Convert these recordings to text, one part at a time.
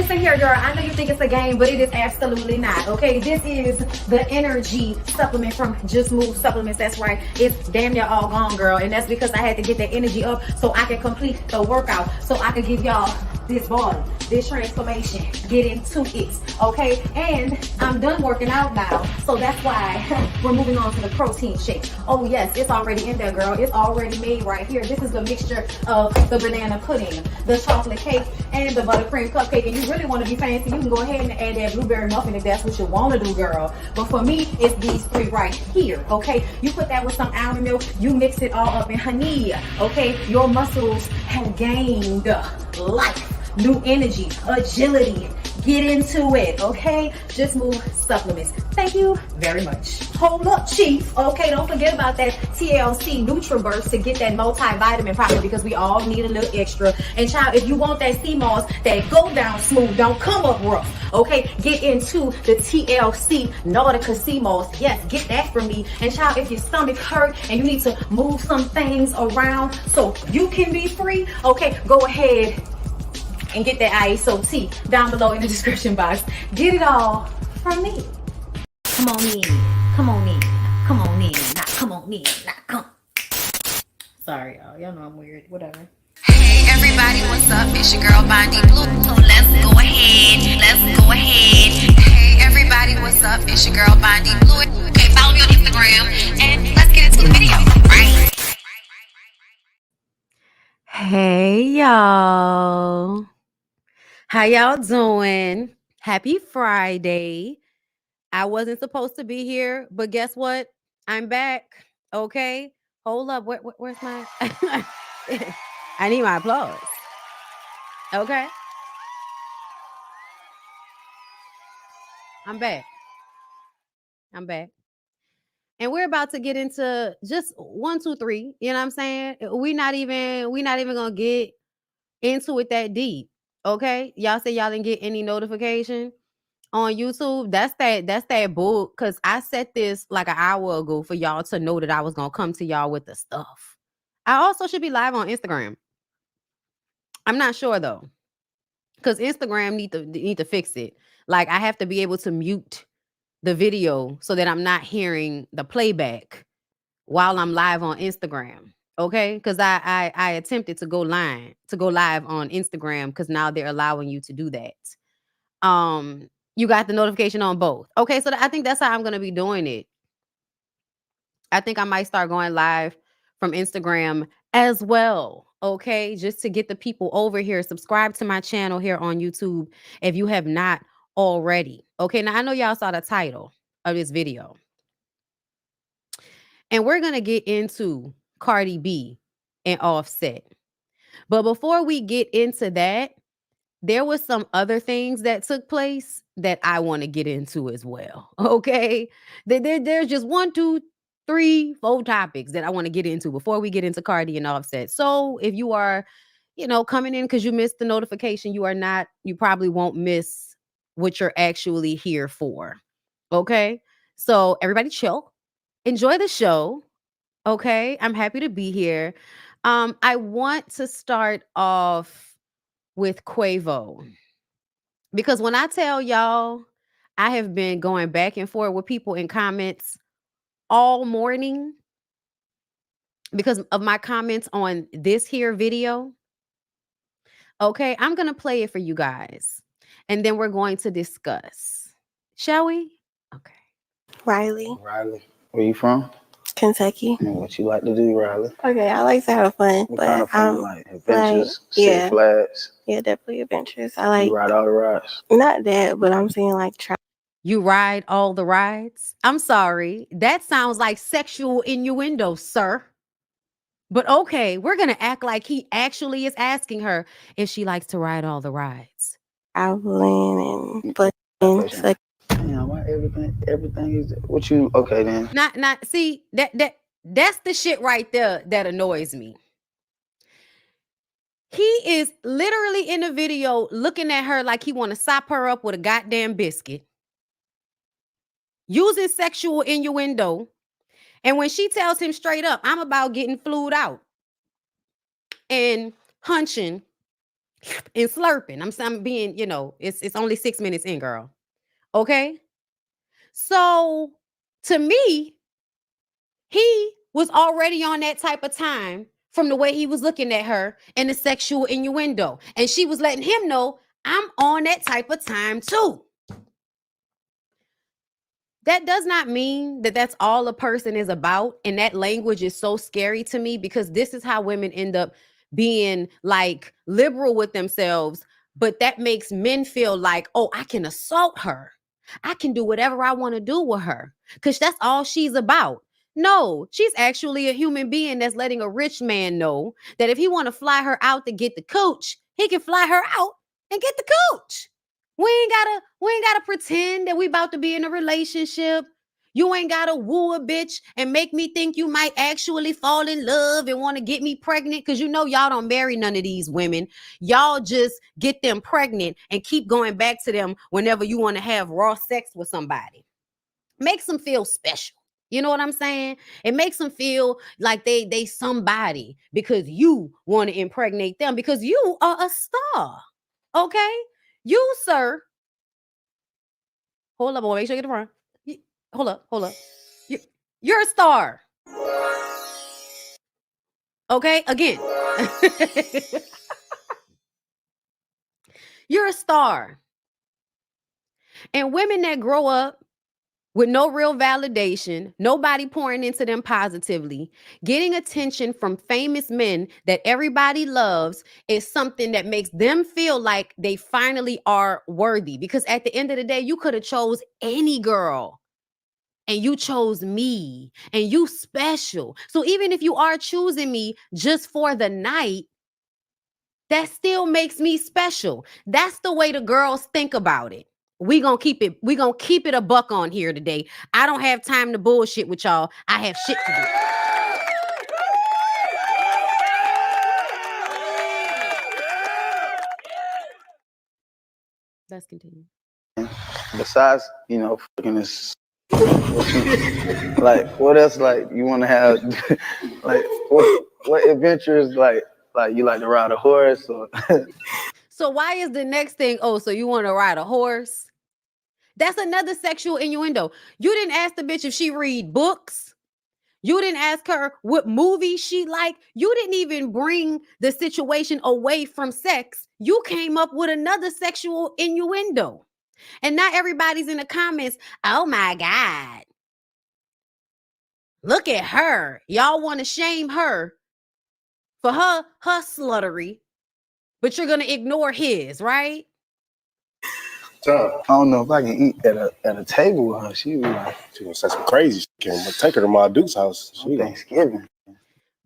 listen here, girl. I know you think it's a game, but it is absolutely not, okay? This is the energy supplement from Just Move Supplements. That's right. It's damn near all gone, girl. And that's because I had to get that energy up so I can complete the workout, so I can give y'all this body, this transformation, get into it, okay? And I'm done working out now, so that's why we're moving on to the protein shake. Oh yes, it's already in there, girl. It's already made right here. This is the mixture of the banana pudding, the chocolate cake, and the buttercream cupcake. And you really want to be fancy, you can go ahead and add that blueberry muffin if that's what you want to do, girl. But for me, it's these three right here, okay? You put that with some almond milk, you mix it all up in honey, okay? Your muscles have gained life, new energy, agility. Get into it, okay? Just Move Supplements. Thank you very much. Hold up, Chief. Okay, don't forget about that TLC NutriBurst to get that multivitamin properly, because we all need a little extra. And child, if you want that sea moss that go down smooth, don't come up rough, okay? Get into the TLC Nautica sea moss. Yes, get that from me. And child, if your stomach hurt and you need to move some things around so you can be free, okay, go ahead and get that ISO tea down below in the description box. Get it all from me. Come on in, come on in, come on in, not come on in, not come. Sorry, y'all. Y'all know I'm weird. Whatever. Hey everybody, what's up? It's your girl BondyBlue. So let's go ahead. Let's go ahead. Hey everybody, what's up? It's your girl BondyBlue. Okay, follow me on Instagram and let's get into the video. Right? Hey y'all. How y'all doing? Happy Friday. I wasn't supposed to be here, but guess what? I'm back. Okay. Hold up. Where's my I need my applause. Okay. I'm back. I'm back. And we're about to get into just 1, 2, 3. You know what I'm saying? We're not even gonna get into it that deep. Okay. Y'all say y'all didn't get any notification on YouTube. That's that book. Cause I set this like an hour ago for y'all to know that I was gonna come to y'all with the stuff. I also should be live on Instagram. I'm not sure though. Cause Instagram need to fix it. Like I have to be able to mute the video so that I'm not hearing the playback while I'm live on Instagram. Okay, because I attempted to go live on Instagram, because now they're allowing you to do that. You got the notification on both. Okay, so I think that's how I'm gonna be doing it. I think I might start going live from Instagram as well. Okay, just to get the people over here. Subscribe to my channel here on YouTube if you have not already. Okay, now I know y'all saw the title of this video, and we're gonna get into Cardi B and Offset. But before we get into that, there was some other things that took place that I want to get into as well. Okay. There's just 1, 2, 3, 4 topics that I want to get into before we get into Cardi and Offset. So if you are, coming in because you missed the notification, you probably won't miss what you're actually here for. Okay. So everybody chill. Enjoy the show. Okay. I'm happy to be here. I want to start off with Quavo, because when I tell y'all, I have been going back and forth with people in comments all morning because of my comments on this here video. Okay, I'm going to play it for you guys, and then we're going to discuss. Shall we? Okay. Riley, Where you from? Kentucky. And what you like to do, Riley? Okay, I like to have fun, What but kind of fun? Like adventures, yeah. Six Flags? Yeah, definitely adventures. I like You ride all the rides? not that, but I'm saying like try. You ride all the rides? I'm sorry. That sounds like sexual innuendo, sir. But okay, we're going to act like he actually is asking her if she likes to ride all the rides. Traveling and fucking sex. Damn, why everything is what you okay then? Not see that's the shit right there that annoys me. He is literally in the video looking at her like he want to sop her up with a goddamn biscuit, using sexual innuendo. And when she tells him straight up, I'm about getting flued out and hunching and slurping. I'm being, it's only 6 minutes in, girl. Okay? So to me, he was already on that type of time from the way he was looking at her and the sexual innuendo. And she was letting him know, I'm on that type of time too. That does not mean that that's all a person is about. And that language is so scary to me because this is how women end up being like liberal with themselves. But that makes men feel like, oh, I can assault her. I can do whatever I want to do with her because that's all she's about. No, she's actually a human being that's letting a rich man know that if he want to fly her out to get the cooch, he can fly her out and get the cooch. We ain't gotta pretend that we about to be in a relationship. You ain't gotta woo a bitch and make me think you might actually fall in love and want to get me pregnant. Cause y'all don't marry none of these women. Y'all just get them pregnant and keep going back to them whenever you want to have raw sex with somebody. Makes them feel special. You know what I'm saying? It makes them feel like they somebody because you want to impregnate them because you are a star. Okay? You, sir. Hold up, boy. Make sure you get the front. Hold up. You're a star. Okay? Again. You're a star. And women that grow up with no real validation, nobody pouring into them positively, getting attention from famous men that everybody loves is something that makes them feel like they finally are worthy. Because at the end of the day, you could have chose any girl and you chose me and you special. So even if you are choosing me just for the night, that still makes me special. That's the way the girls think about it. We gonna keep it a buck on here today. I don't have time to bullshit with y'all. I have shit to do. Let's continue. Besides, fucking this, like, what else, like, you want to have, like, what adventures, like you like to ride a horse or? So why is the next thing, oh, so you want to ride a horse? That's another sexual innuendo. You didn't ask the bitch if she read books. You didn't ask her what movie she liked. You didn't even bring the situation away from sex. You came up with another sexual innuendo. And not everybody's in the comments, oh my God. Look at her. Y'all want to shame her for her sluttery, but you're going to ignore his, right? I don't know if I can eat at a table with her. She was like, she gonna say some crazy shit. But take her to my Duke's house. Thanksgiving.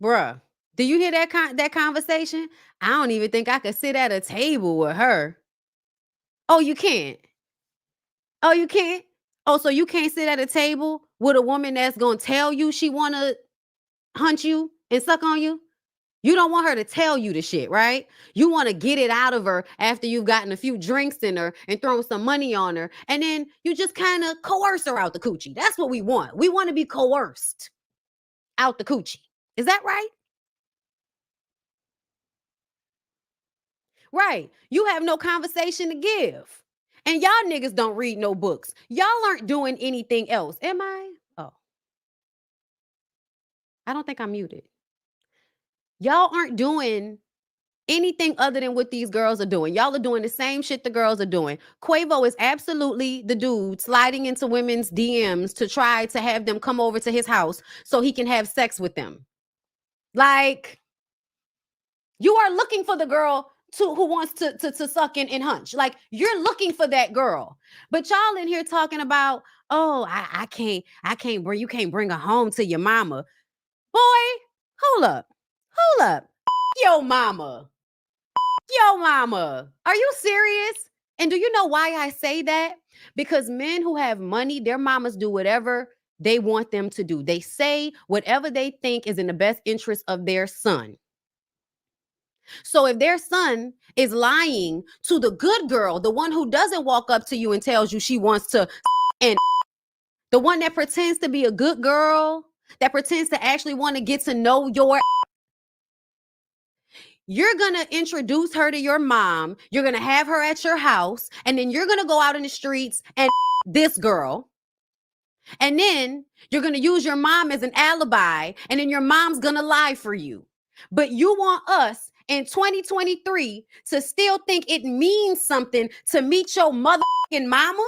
Bruh, do you hear that conversation? I don't even think I could sit at a table with her. Oh, you can't? Oh, you can't? Oh, so you can't sit at a table with a woman that's gonna tell you she wanna hunt you and suck on you? You don't want her to tell you the shit, right? You want to get it out of her after you've gotten a few drinks in her and thrown some money on her. And then you just kind of coerce her out the coochie. That's what we want. We want to be coerced out the coochie. Is that right? Right. You have no conversation to give. And y'all niggas don't read no books. Y'all aren't doing anything else. Am I? Oh. I don't think I'm muted. Y'all aren't doing anything other than what these girls are doing. Y'all are doing the same shit the girls are doing. Quavo is absolutely the dude sliding into women's DMs to try to have them come over to his house so he can have sex with them. Like, you are looking for the girl who wants to suck and hunch. Like, you're looking for that girl. But y'all in here talking about, oh, I can't bring, you can't bring her home to your mama. Boy, hold up. Yo mama. Are you serious? And do you know why I say that? Because men who have money, their mamas do whatever they want them to do. They say whatever they think is in the best interest of their son. So if their son is lying to the good girl, the one who doesn't walk up to you and tells you she wants to, and the one that pretends to be a good girl, that pretends to actually want to get to know your, you're going to introduce her to your mom. You're going to have her at your house. And then you're going to go out in the streets and this girl. And then you're going to use your mom as an alibi. And then your mom's going to lie for you. But you want us in 2023 to still think it means something to meet your motherfucking mama?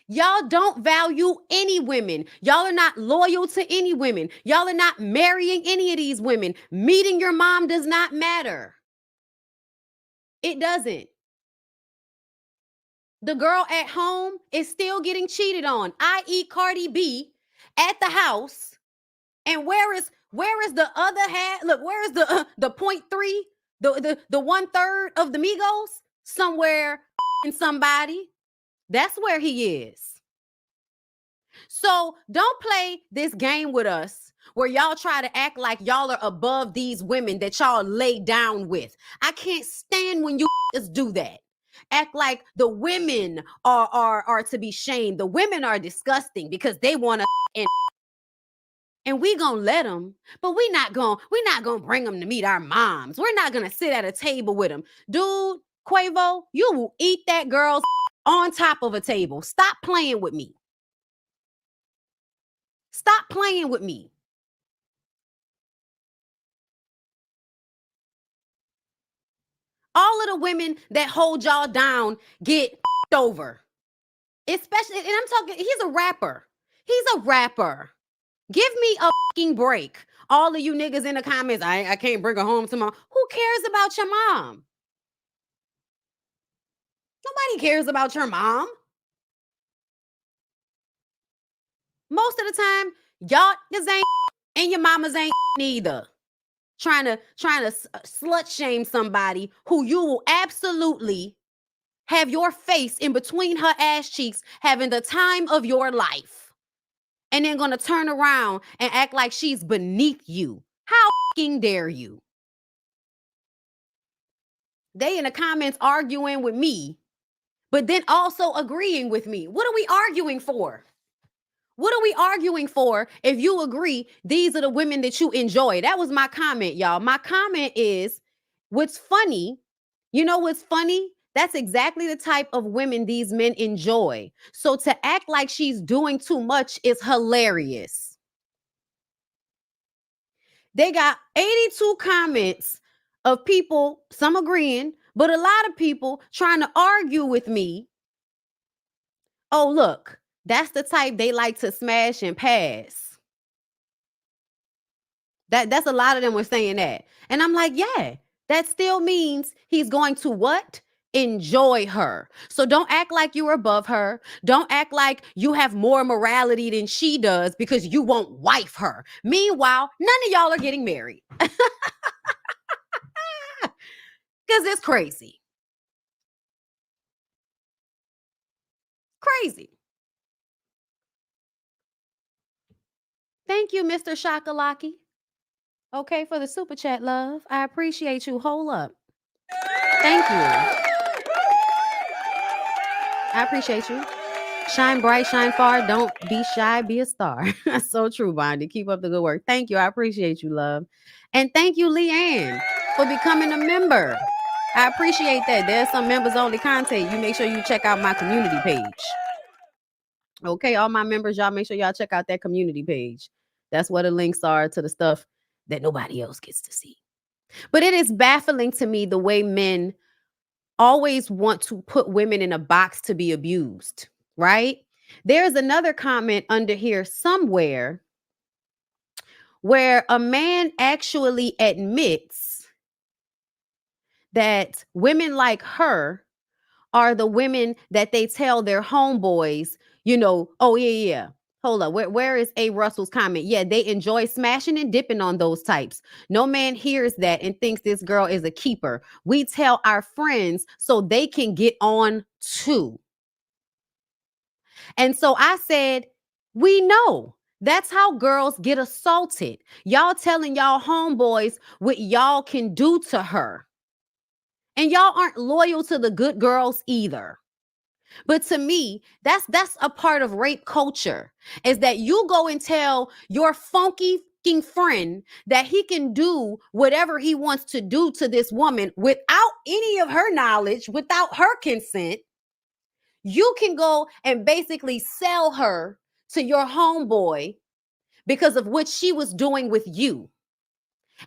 Y'all don't value any women. Y'all are not loyal to any women. Y'all are not marrying any of these women. Meeting your mom does not matter. It doesn't. The girl at home is still getting cheated on, i.e. Cardi B at the house. And where is the other half? Look, where is the 0.3, the 1/3 of the Migos? Somewhere in somebody. That's where he is. So don't play this game with us where y'all try to act like y'all are above these women that y'all lay down with. I can't stand when you just do that. Act like the women are to be shamed. The women are disgusting because they want to and we gonna let them, but we're not gonna bring them to meet our moms. We're not gonna sit at a table with them. Dude, Quavo, you will eat that girl's on top of a table. Stop playing with me. Stop playing with me. All of the women that hold y'all down get over. Especially, and I'm talking, he's a rapper. He's a rapper. Give me a fucking break. All of you niggas in the comments, I can't bring her home to mom. Who cares about your mom? Nobody cares about your mom. Most of the time, y'all niggas ain't and your mamas ain't neither. Trying to slut shame somebody who you will absolutely have your face in between her ass cheeks, having the time of your life. And then gonna turn around and act like she's beneath you. How fucking dare you? They in the comments arguing with me, but then also agreeing with me. What are we arguing for? What are we arguing for if you agree these are the women that you enjoy? That was my comment, y'all. My comment is, what's funny, you know what's funny? That's exactly the type of women these men enjoy. So to act like she's doing too much is hilarious. They got 82 comments of people, some agreeing, but a lot of people trying to argue with me. Oh, look, that's the type they like to smash and pass. That's a lot of them were saying that. And I'm like, yeah, that still means he's going to what? Enjoy her. So don't act like you're above her. Don't act like you have more morality than she does because you won't wife her. Meanwhile, none of y'all are getting married. Because it's crazy. Crazy. Thank you, Mr. Shakalaki. Okay, for the super chat, love. I appreciate you. Hold up. Thank you. I appreciate you. Shine bright, shine far. Don't be shy, be a star. That's so true, Bondi. Keep up the good work. Thank you. I appreciate you, love. And thank you, Leanne, for becoming a member. I appreciate that. There's some members only content. You make sure you check out my community page. Okay, all my members, y'all make sure y'all check out that community page. That's where the links are to the stuff that nobody else gets to see. But it is baffling to me the way men always want to put women in a box to be abused, right? There's another comment under here somewhere where a man actually admits that women like her are the women that they tell their homeboys, you know, oh, yeah. Hold up. Where is A. Russell's comment? Yeah, they enjoy smashing and dipping on those types. No man hears that and thinks this girl is a keeper. We tell our friends so they can get on too. And so I said, we know. That's how girls get assaulted. Y'all telling y'all homeboys what y'all can do to her. And y'all aren't loyal to the good girls either. But to me, that's a part of rape culture, is that you go and tell your funky fucking friend that he can do whatever he wants to do to this woman without any of her knowledge, without her consent. You can go and basically sell her to your homeboy because of what she was doing with you.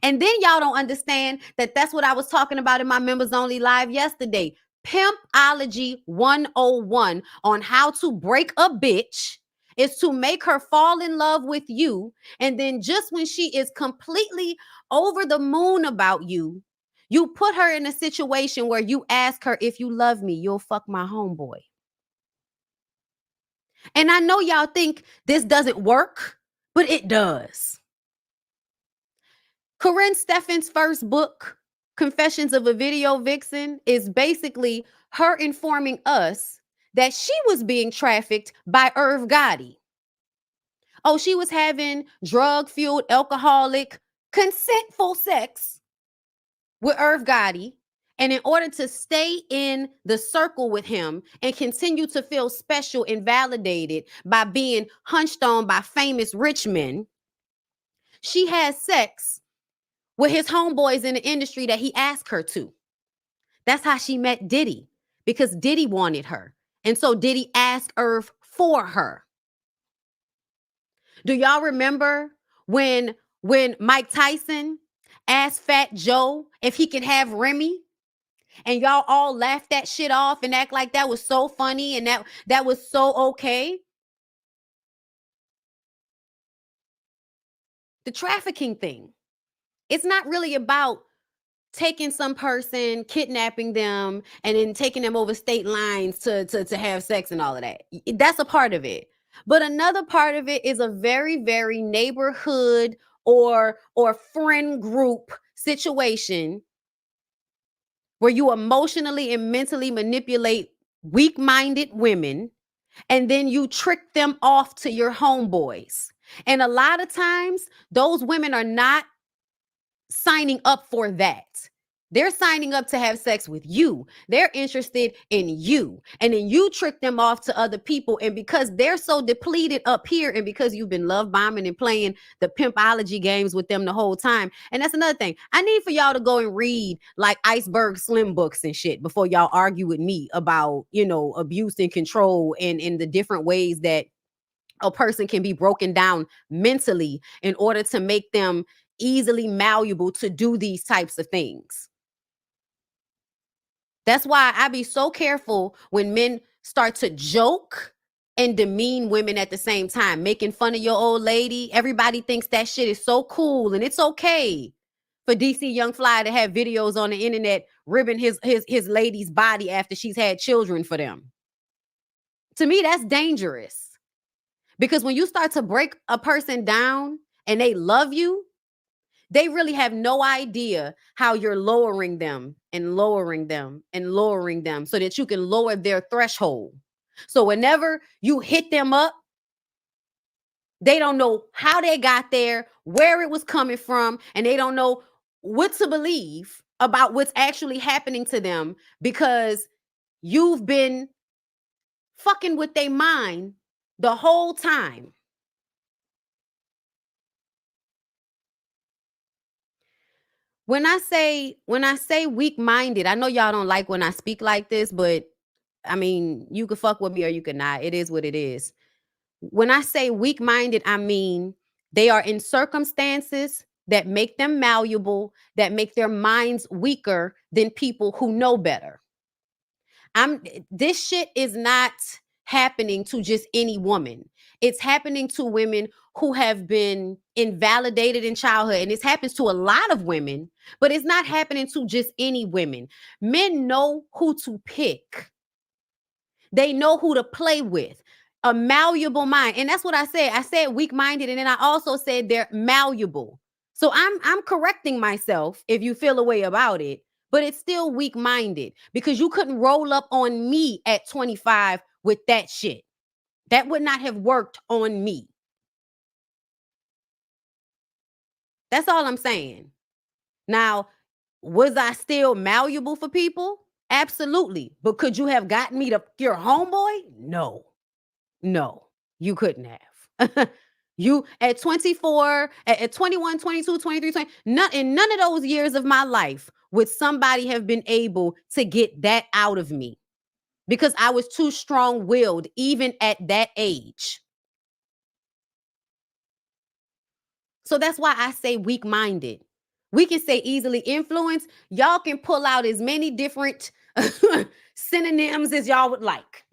And then y'all don't understand that that's what I was talking about in my members only live yesterday. Pimpology 101 on how to break a bitch is to make her fall in love with you. And then just when she is completely over the moon about you, you put her in a situation where you ask her, if you love me, you'll fuck my homeboy. And I know y'all think this doesn't work, but it does. Corinne Steffen's first book, Confessions of a Video Vixen, is basically her informing us that she was being trafficked by Irv Gotti. Oh, she was having drug-fueled, alcoholic, consentful sex with Irv Gotti. And in order to stay in the circle with him and continue to feel special and validated by being hunched on by famous rich men, she has sex with his homeboys in the industry that he asked her to. That's how she met Diddy, because Diddy wanted her. And so Diddy asked Irv for her. Do y'all remember when Mike Tyson asked Fat Joe if he could have Remy? And y'all all laughed that shit off and act like that was so funny and that was so okay. The trafficking thing. It's not really about taking some person, kidnapping them, and then taking them over state lines to have sex and all of that. That's a part of it. But another part of it is a very, very neighborhood or friend group situation where you emotionally and mentally manipulate weak-minded women, and then you trick them off to your homeboys. And a lot of times, those women are not signing up for that. They're signing up to have sex with you. They're interested in you. And then you trick them off to other people. And because they're so depleted up here, and because you've been love bombing and playing the pimpology games with them the whole time. And that's another thing. I need for y'all to go and read like Iceberg Slim books and shit before y'all argue with me about, abuse and control and in the different ways that a person can be broken down mentally in order to make them easily malleable to do these types of things. That's why I be so careful when men start to joke and demean women at the same time, making fun of your old lady. Everybody thinks that shit is so cool, and it's okay for DC Young Fly to have videos on the internet ribbing his lady's body after she's had children for them. To me, that's dangerous, because when you start to break a person down and they love you, they really have no idea how you're lowering them and lowering them and lowering them so that you can lower their threshold. So whenever you hit them up, they don't know how they got there, where it was coming from, and they don't know what to believe about what's actually happening to them, because you've been fucking with their mind the whole time. When I say weak-minded, I know y'all don't like when I speak like this, but I mean, you could fuck with me or you could not. It is what it is. When I say weak-minded, I mean they are in circumstances that make them malleable, that make their minds weaker than people who know better. This shit is not happening to just any woman. It's happening to women who have been invalidated in childhood. And this happens to a lot of women, but it's not happening to just any women. Men know who to pick. They know who to play with. A malleable mind. And that's what I said. I said weak-minded, and then I also said they're malleable. So I'm correcting myself if you feel a way about it, but it's still weak-minded, because you couldn't roll up on me at 25 with that shit. That would not have worked on me. That's all I'm saying. Now, was I still malleable for people? Absolutely. But could you have gotten me to your homeboy? No, you couldn't have. You at 24, at 21, 22, 23, 20, in none of those years of my life would somebody have been able to get that out of me because I was too strong-willed even at that age. So that's why I say weak-minded. We can say easily influenced. Y'all can pull out as many different synonyms as y'all would like.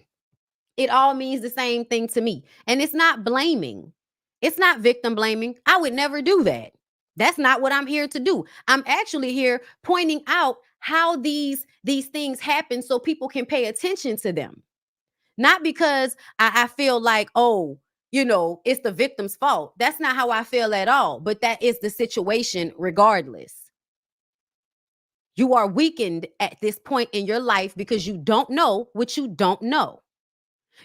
It all means the same thing to me. And it's not blaming. It's not victim blaming. I would never do that. That's not what I'm here to do. I'm actually here pointing out how these things happen so people can pay attention to them. Not because I feel like, oh, it's the victim's fault. That's not how I feel at all. But that is the situation regardless. You are weakened at this point in your life because you don't know what you don't know.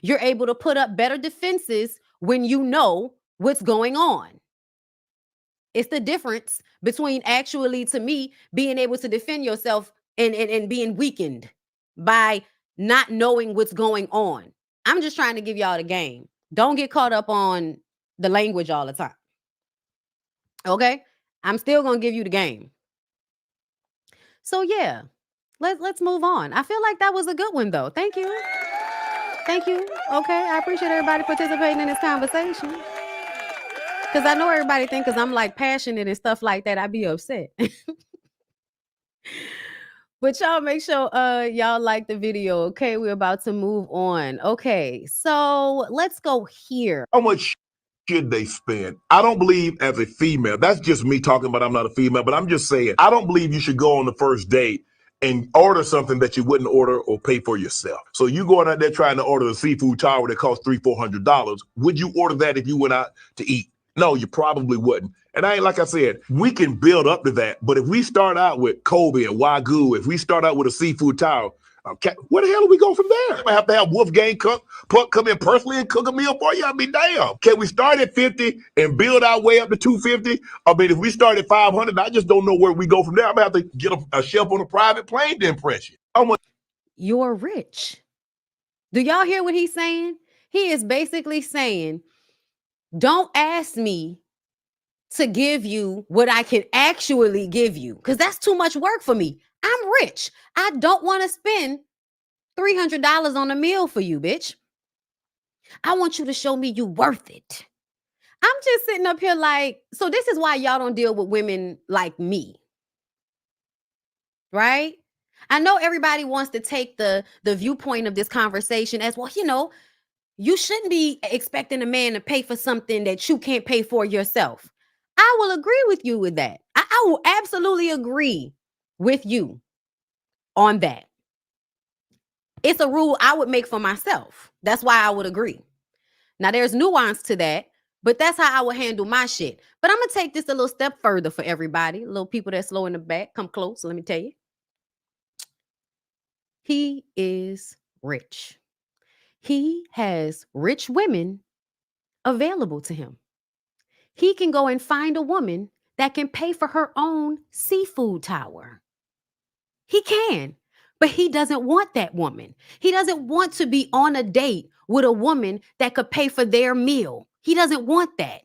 You're able to put up better defenses when you know what's going on. It's the difference between actually, to me, being able to defend yourself and being weakened by not knowing what's going on. I'm just trying to give y'all the game. Don't get caught up on the language all the time. Okay? I'm still going to give you the game. So yeah, let's move on. I feel like that was a good one though. Thank you. Thank you. Okay, I appreciate everybody participating in this conversation. Because I know everybody think because I'm like passionate and stuff like that, I'd be upset. But y'all make sure y'all like the video, okay? We're about to move on. Okay, so let's go here. How much should they spend? I don't believe as a female, that's just me talking about I'm not a female, but I'm just saying, I don't believe you should go on the first date and order something that you wouldn't order or pay for yourself. So you going out there trying to order a seafood tower that costs $300-400. Would you order that if you went out to eat? No, you probably wouldn't. And like I said, we can build up to that. But if we start out with Kobe and Wagyu, if we start out with a seafood tower, where the hell do we go from there? I have to have Wolfgang Puck come in personally and cook a meal for you. I mean, damn. Can we start at 50 and build our way up to 250? I mean, if we start at 500, I just don't know where we go from there. I'm going to have to get a chef on a private plane to impress you. You're rich. Do y'all hear what he's saying? He is basically saying, don't ask me to give you what I can actually give you because that's too much work for me. I'm rich. I don't want to spend $300 on a meal for you, bitch. I want you to show me you worth it. I'm just sitting up here like, so this is why y'all don't deal with women like me. Right? I know everybody wants to take the viewpoint of this conversation as, well, you shouldn't be expecting a man to pay for something that you can't pay for yourself. I will agree with you with that. I will absolutely agree with you on that. It's a rule I would make for myself. That's why I would agree. Now, there's nuance to that, but that's how I would handle my shit. But I'm going to take this a little step further for everybody. Little people that's slow in the back, come close. Let me tell you. He is rich. He has rich women available to him. He can go and find a woman that can pay for her own seafood tower. He can, but he doesn't want that woman. He doesn't want to be on a date with a woman that could pay for their meal. He doesn't want that.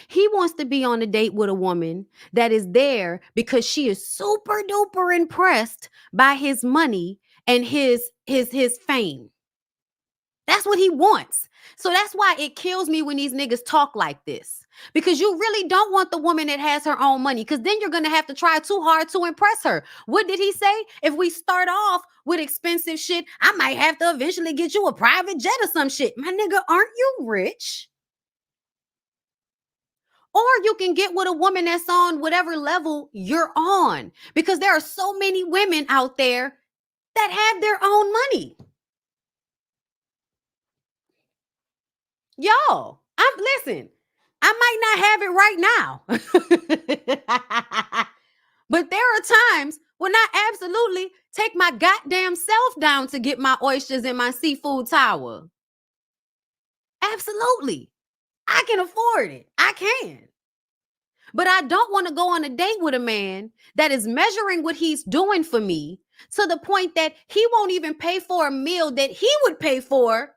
He wants to be on a date with a woman that is there because she is super duper impressed by his money and his fame. That's what he wants. So that's why it kills me when these niggas talk like this. Because you really don't want the woman that has her own money, because then you're going to have to try too hard to impress her. What did he say? If we start off with expensive shit, I might have to eventually get you a private jet or some shit. My nigga, aren't you rich? Or you can get with a woman that's on whatever level you're on, because there are so many women out there that have their own money. Y'all, listen, I might not have it right now. But there are times when I absolutely take my goddamn self down to get my oysters in my seafood tower. Absolutely. I can afford it. I can. But I don't want to go on a date with a man that is measuring what he's doing for me to the point that he won't even pay for a meal that he would pay for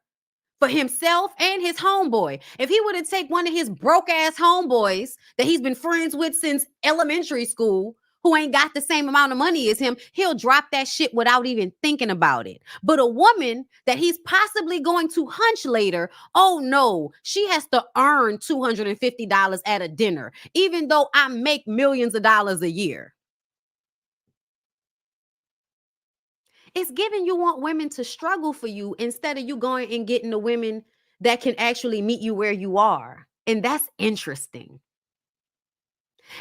himself and his homeboy. If he were to take one of his broke ass homeboys that he's been friends with since elementary school, who ain't got the same amount of money as him, he'll drop that shit without even thinking about it. But a woman that he's possibly going to hunch later, oh no, she has to earn $250 at a dinner, even though I make millions of dollars a year. It's giving you want women to struggle for you instead of you going and getting the women that can actually meet you where you are. And that's interesting.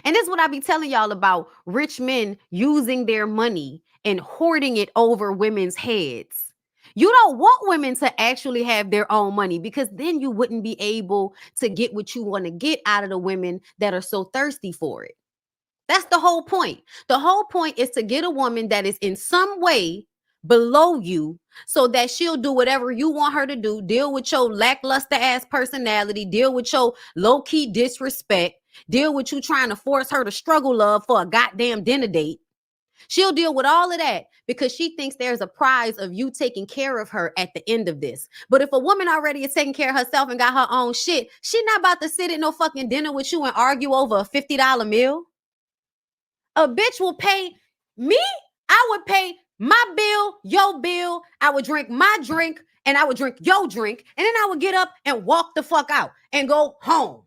And this is what I be telling y'all about rich men using their money and hoarding it over women's heads. You don't want women to actually have their own money, because then you wouldn't be able to get what you want to get out of the women that are so thirsty for it. That's the whole point. The whole point is to get a woman that is in some way below you so that she'll do whatever you want her to do, deal with your lackluster ass personality, deal with your low-key disrespect, deal with you trying to force her to struggle love for a goddamn dinner date. She'll deal with all of that because she thinks there's a prize of you taking care of her at the end of this. But if a woman already is taking care of herself and got her own shit, she not about to sit at no fucking dinner with you and argue over a $50 meal. A bitch will pay me. I would pay my bill, your bill. I would drink my drink and I would drink your drink. And then I would get up and walk the fuck out and go home.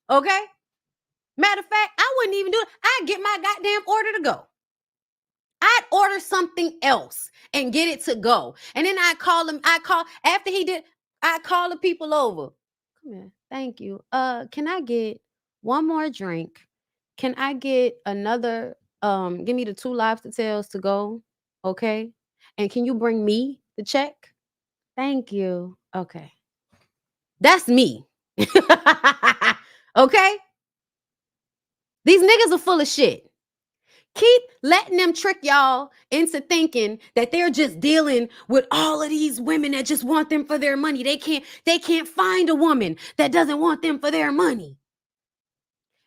Okay? Matter of fact, I wouldn't even do it. I'd get my goddamn order to go. I'd order something else and get it to go. And then I'd call him. After he did, I'd call the people over. Come here. Thank you. Can I get one more drink? Can I get another, give me the 2 lobster tails to go, okay? And can you bring me the check? Thank you. Okay. That's me. Okay? These niggas are full of shit. Keep letting them trick y'all into thinking that they're just dealing with all of these women that just want them for their money. They can't find a woman that doesn't want them for their money.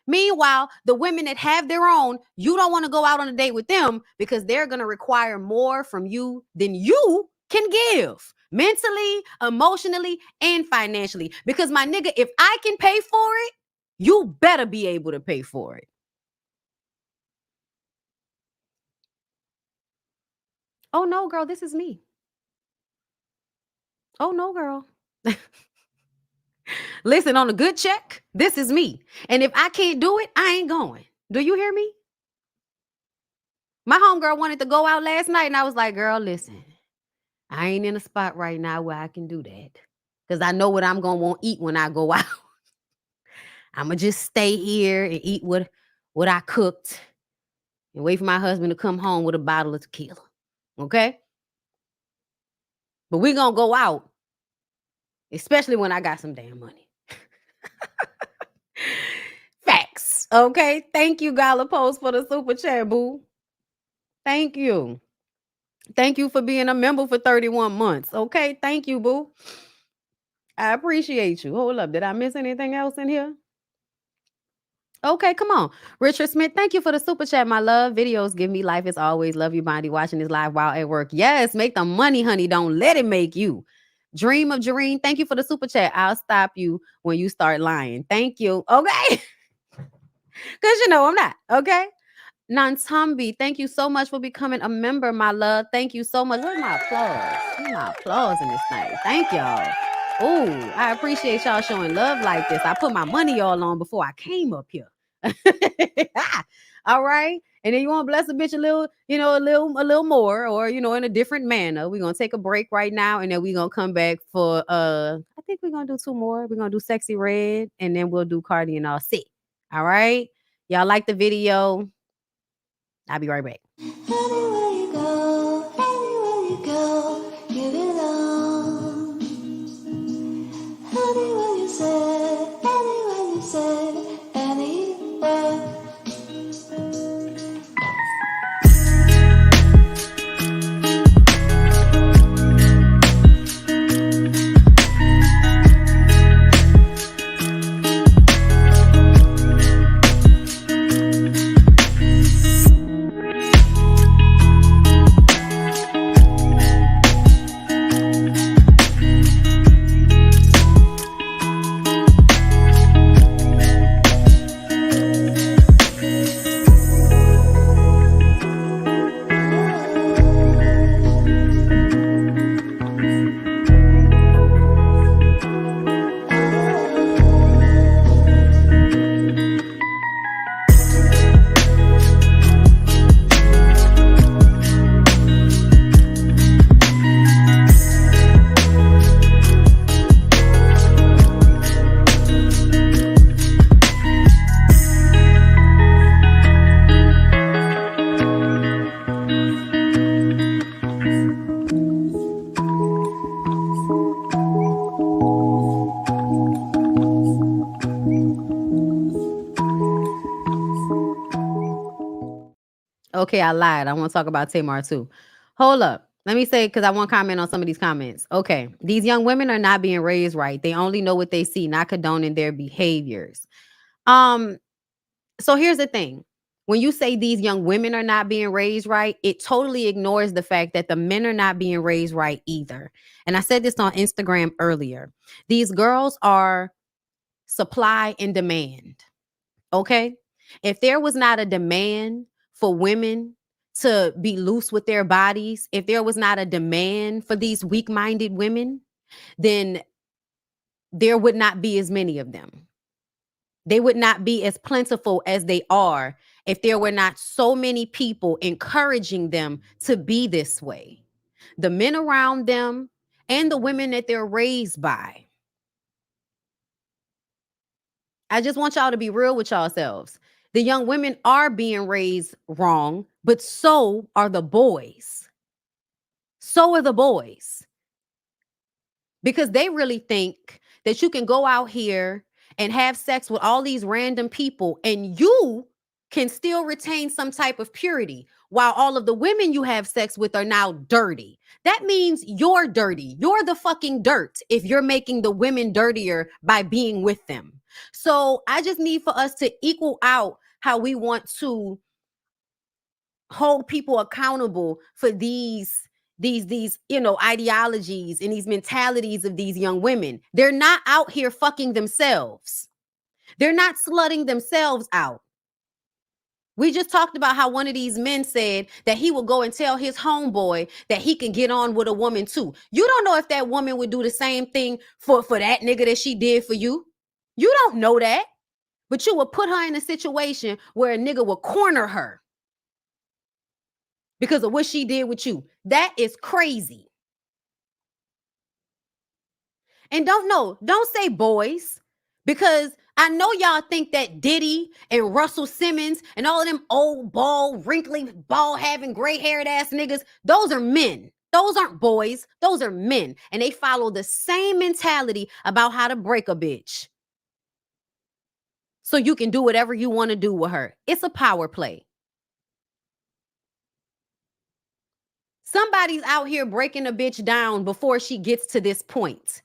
Meanwhile, the women that have their own, you don't want to go out on a date with them because they're going to require more from you than you can give, mentally, emotionally, and financially. Because my nigga, if I can pay for it, you better be able to pay for it. Oh no, girl, this is me. Oh no, girl. Listen, on a good check, this is me. And if I can't do it, I ain't going. Do you hear me? My homegirl wanted to go out last night and I was like, girl, listen, I ain't in a spot right now where I can do that. Because I know what I'm going to want to eat when I go out. I'm going to just stay here and eat what I cooked and wait for my husband to come home with a bottle of tequila. Okay? But we going to go out. Especially when I got some damn money. Facts. Okay. Thank you, Gala Post, for the super chat, boo. Thank you. Thank you for being a member for 31 months. Okay. Thank you, boo. I appreciate you. Hold up. Did I miss anything else in here? Okay, come on. Richard Smith, thank you for the super chat, my love. Videos give me life as always. Love you, Bondi, watching this live while at work. Yes, make the money, honey. Don't let it make you. Dream of Jareen, thank you for the super chat. I'll stop you when you start lying. Thank you. Okay. Because you know I'm not. Okay. Nantambi, thank you so much for becoming a member, my love. Thank you so much. Where's my applause? Where's my applause in this thing? Thank y'all. Oh, I appreciate y'all showing love like this. I put my money all on before I came up here. All right. And then you want to bless a bitch a little more, or, in a different manner. We're going to take a break right now. And then we're going to come back for, I think we're going to do 2 more. We're going to do Sexy Red, and then we'll do Cardi and Offset. All right. Y'all like the video? I'll be right back. Anywhere you go, you belong. Anywhere you say, anywhere. Okay, I lied. I want to talk about Tamar too. Hold up. Let me say, because I want to comment on some of these comments. Okay, these young women are not being raised right. They only know what they see, not condoning their behaviors. So here's the thing. When you say these young women are not being raised right, it totally ignores the fact that the men are not being raised right either. And I said this on Instagram earlier. These girls are supply and demand. Okay? If there was not a demand for women to be loose with their bodies, if there was not a demand for these weak-minded women, then there would not be as many of them. They would not be as plentiful as they are if there were not so many people encouraging them to be this way. The men around them and the women that they're raised by. I just want y'all to be real with yourselves. The young women are being raised wrong, but so are the boys. So are the boys. Because they really think that you can go out here and have sex with all these random people and you can still retain some type of purity while all of the women you have sex with are now dirty. That means you're dirty. You're the fucking dirt if you're making the women dirtier by being with them. So I just need for us to equal out how we want to hold people accountable for these ideologies and these mentalities of these young women. They're not out here fucking themselves. They're not slutting themselves out. We just talked about how one of these men said that he would go and tell his homeboy that he can get on with a woman too. You don't know if that woman would do the same thing for that nigga that she did for you. You don't know that. But you would put her in a situation where a nigga would corner her because of what she did with you. That is crazy. And don't say boys, because I know y'all think that Diddy and Russell Simmons and all of them old, bald, wrinkly, bald-having, gray-haired ass niggas, those are men. Those aren't boys. Those are men. And they follow the same mentality about how to break a bitch. So you can do whatever you want to do with her. It's a power play. Somebody's out here breaking a bitch down before she gets to this point.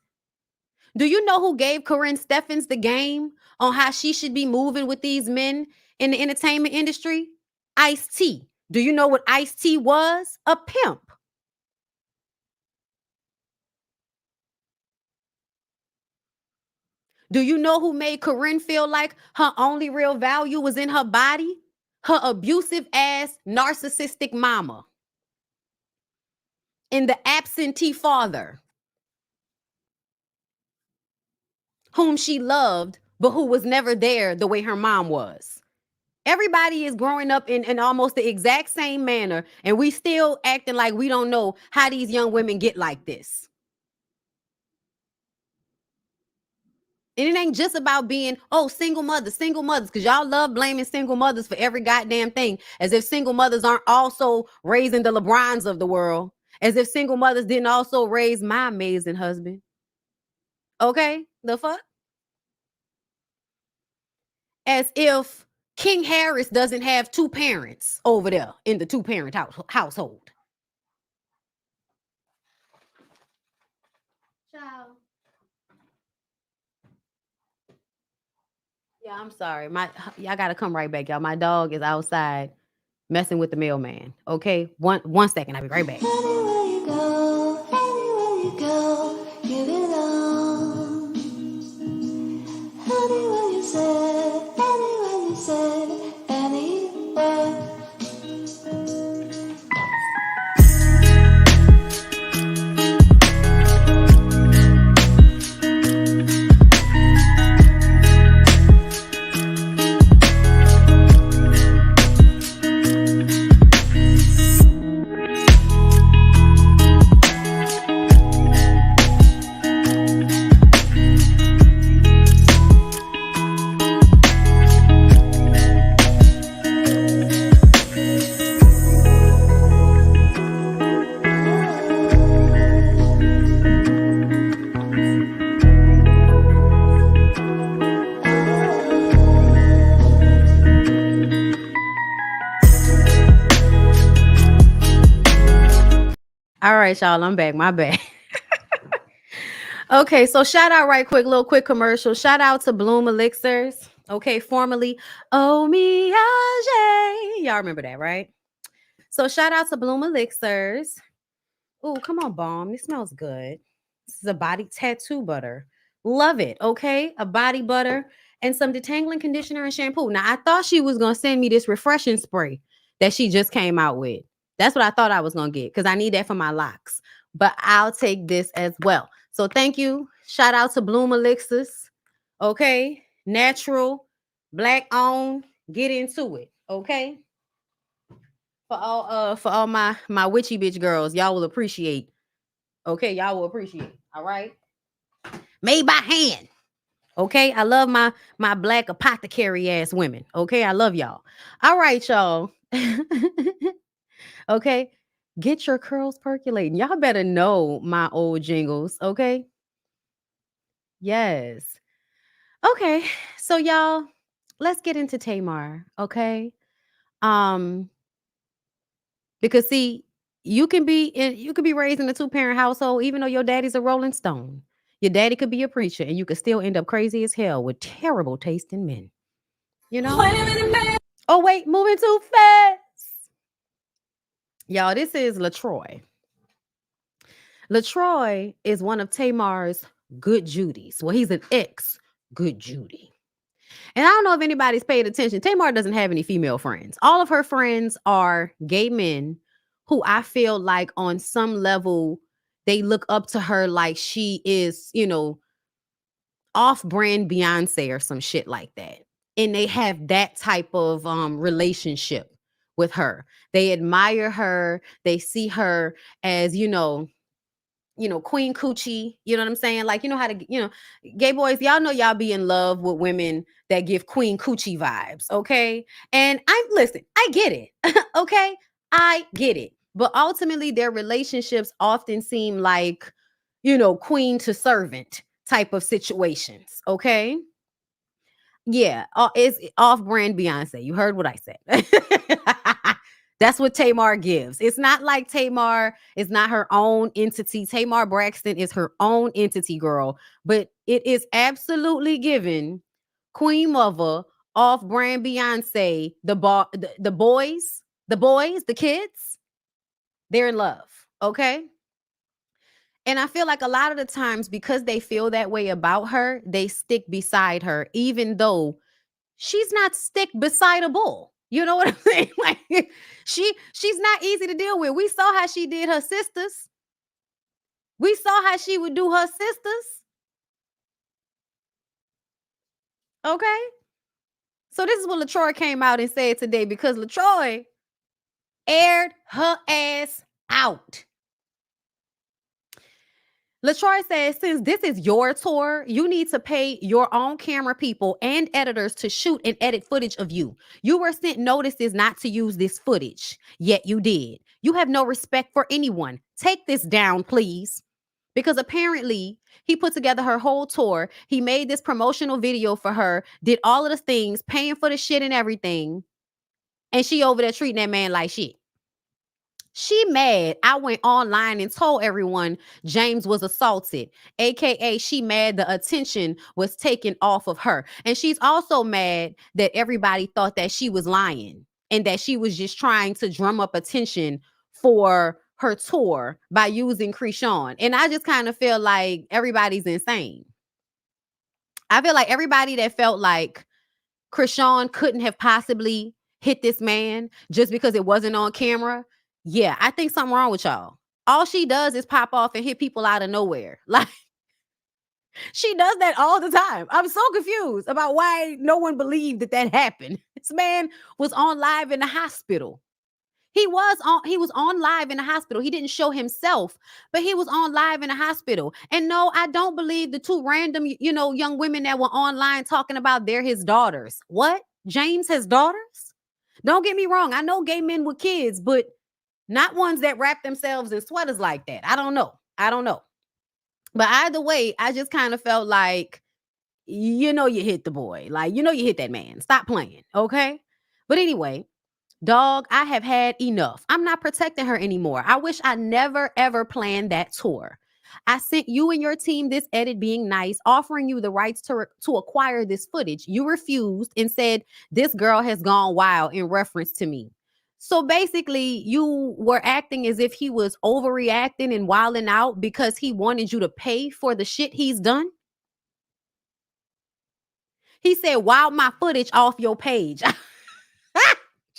Do you know who gave Corinne Steffens the game on how she should be moving with these men in the entertainment industry? Ice-T. Do you know what Ice-T was? A pimp. Do you know who made Corinne feel like her only real value was in her body? Her abusive ass, narcissistic mama. And the absentee father, whom she loved, but who was never there the way her mom was. Everybody is growing up in almost the exact same manner, and we still acting like we don't know how these young women get like this. And it ain't just about being, single mothers, because y'all love blaming single mothers for every goddamn thing, as if single mothers aren't also raising the LeBrons of the world, as if single mothers didn't also raise my amazing husband. Okay, the fuck? As if King Harris doesn't have two parents over there in the two-parent household. Ciao. Yeah, I'm sorry. I gotta come right back, y'all. My dog is outside messing with the mailman. Okay, one second. I'll be right back. Anywhere you go, you belong. Anywhere you said, anywhere. All right, y'all. I'm back. My bad. Okay, so shout out right quick, little quick commercial. Shout out to Bloom Elixirs. Okay, formerly Omiage. Y'all remember that, right? So shout out to Bloom Elixirs. Oh, come on, Balm. This smells good. This is a body tattoo butter. Love it. Okay, a body butter and some detangling conditioner and shampoo. Now, I thought she was gonna send me this refreshing spray that she just came out with. That's what I thought I was gonna get because I need that for my locks. But I'll take this as well. So thank you. Shout out to Bloom Elixirs. Okay, natural, black owned. Get into it. Okay. For all my witchy bitch girls, y'all will appreciate. Okay, y'all will appreciate. All right. Made by hand. Okay. I love my black apothecary ass women. Okay. I love y'all. All right, y'all. Okay. Get your curls percolating. Y'all better know my old jingles. Okay. Yes. Okay. So y'all, let's get into Tamar. Okay. Because see, you can be raised in a two-parent household, even though your daddy's a Rolling Stone. Your daddy could be a preacher, and you could still end up crazy as hell with terrible taste in men. You know? Oh, wait, moving too fast. Y'all, this is LaTroy. LaTroy is one of Tamar's good Judys. Well, he's an ex good Judy. And I don't know if anybody's paid attention. Tamar doesn't have any female friends. All of her friends are gay men who I feel like on some level, they look up to her like she is, off-brand Beyonce or some shit like that. And they have that type of relationship with her. They admire her. They see her as, Queen Coochie, you know what I'm saying? Like, how to, gay boys, y'all know y'all be in love with women that give Queen Coochie vibes, okay? And I get it, okay? I get it. But ultimately, their relationships often seem like, queen to servant type of situations, okay? Yeah, it's off-brand Beyonce. You heard what I said. That's what Tamar gives. It's not like Tamar is not her own entity. Tamar Braxton is her own entity, girl. But it is absolutely given Queen Mother, off-brand Beyonce, the boys, the kids, they're in love. Okay. And I feel like a lot of the times because they feel that way about her, they stick beside her, even though she's not stick beside a bull. You know what I'm saying? Like she's not easy to deal with. We saw how she did her sisters. We saw how she would do her sisters. Okay. So this is what LaTroy came out and said today because LaTroy aired her ass out. LaTroy says, since this is your tour, you need to pay your own camera people and editors to shoot and edit footage of you. You were sent notices not to use this footage, yet you did. You have no respect for anyone. Take this down, please. Because apparently he put together her whole tour. He made this promotional video for her, did all of the things, paying for the shit and everything. And she over there treating that man like shit. She mad. I went online and told everyone James was assaulted, aka she mad the attention was taken off of her. And she's also mad that everybody thought that she was lying and that she was just trying to drum up attention for her tour by using Krishan. And I just kind of feel like everybody's insane. I feel like everybody that felt like Krishan couldn't have possibly hit this man just because it wasn't on camera. Yeah, I think something wrong with y'all. All she does is pop off and hit people out of nowhere. Like, she does that all the time. I'm so confused about why no one believed that happened. This man was on live in the hospital. He was on live in the hospital. He didn't show himself, but he was on live in the hospital. And no, I don't believe the two random, young women that were online talking about they're his daughters. What? James has daughters? Don't get me wrong. I know gay men with kids, but not ones that wrap themselves in sweaters like that. I don't know. But either way, I just kind of felt like, you hit the boy. Like, you hit that man. Stop playing. Okay. But anyway, Dog, I have had enough. I'm not protecting her anymore. I wish I never, ever planned that tour. I sent you and your team this edit being nice, offering you the rights to acquire this footage. You refused and said, this girl has gone wild in reference to me. So basically, you were acting as if he was overreacting and wilding out because he wanted you to pay for the shit he's done. He said, wow, my footage off your page.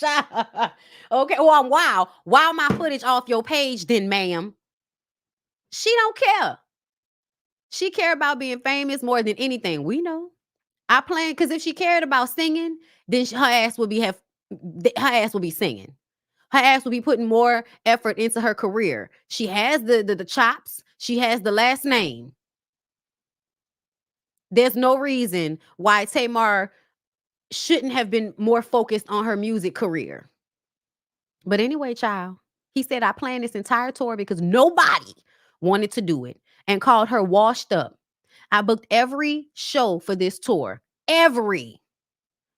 Okay, well, I'm wow. Wow, my footage off your page, then, ma'am. She don't care. She care about being famous more than anything. We know. I plan because if she cared about singing, then her ass would be singing. Her ass would be putting more effort into her career. She has the chops. She has the last name. There's no reason why Tamar shouldn't have been more focused on her music career. But anyway, child, he said, I planned this entire tour because nobody wanted to do it and called her washed up. I booked every show for this tour. Every.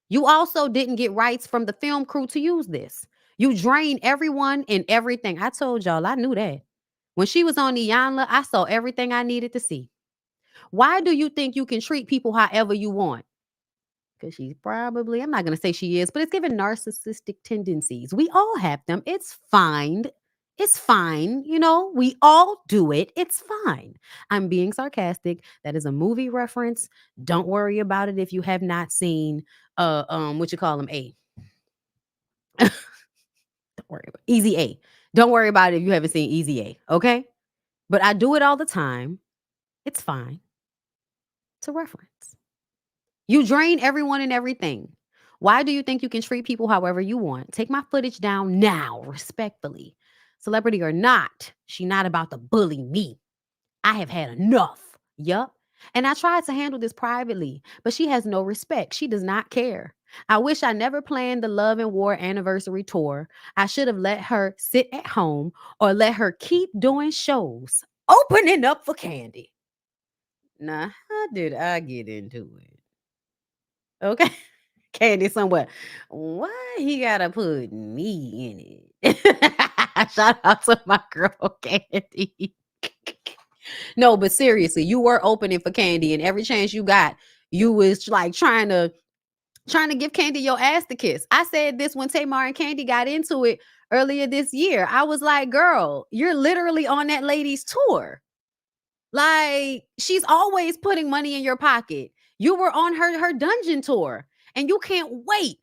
You also didn't get rights from the film crew to use this. You drained everyone and everything. I told y'all, I knew that. When she was on Iyanla, I saw everything I needed to see. Why do you think you can treat people however you want? Because she's probably, I'm not going to say she is, but it's given narcissistic tendencies. We all have them. It's fine. It's fine. You know, we all do it. It's fine. I'm being sarcastic. That is a movie reference. Don't worry about it if you have not seen, what you call them, A. Don't worry about Easy A. Don't worry about it if you haven't seen Easy A. Okay. But I do it all the time. It's fine. It's a reference. You drain everyone and everything. Why do you think you can treat people however you want? Take my footage down now, respectfully. Celebrity or not, she not about to bully me. I have had enough. Yup. And I tried to handle this privately, but she has no respect. She does not care. I wish I never planned the Love and War anniversary tour. I should have let her sit at home or let her keep doing shows, opening up for Candy. Now, how did I get into it? Okay. Candy somewhere. Why he gotta put me in it? Shout out to my girl Candy. No, but seriously, you were opening for Candy, and every chance you got, you was like trying to give Candy your ass to kiss. I said this when Tamar and Candy got into it earlier this year. I was like, girl, you're literally on that lady's tour. Like, she's always putting money in your pocket. You were on her dungeon tour, and you can't wait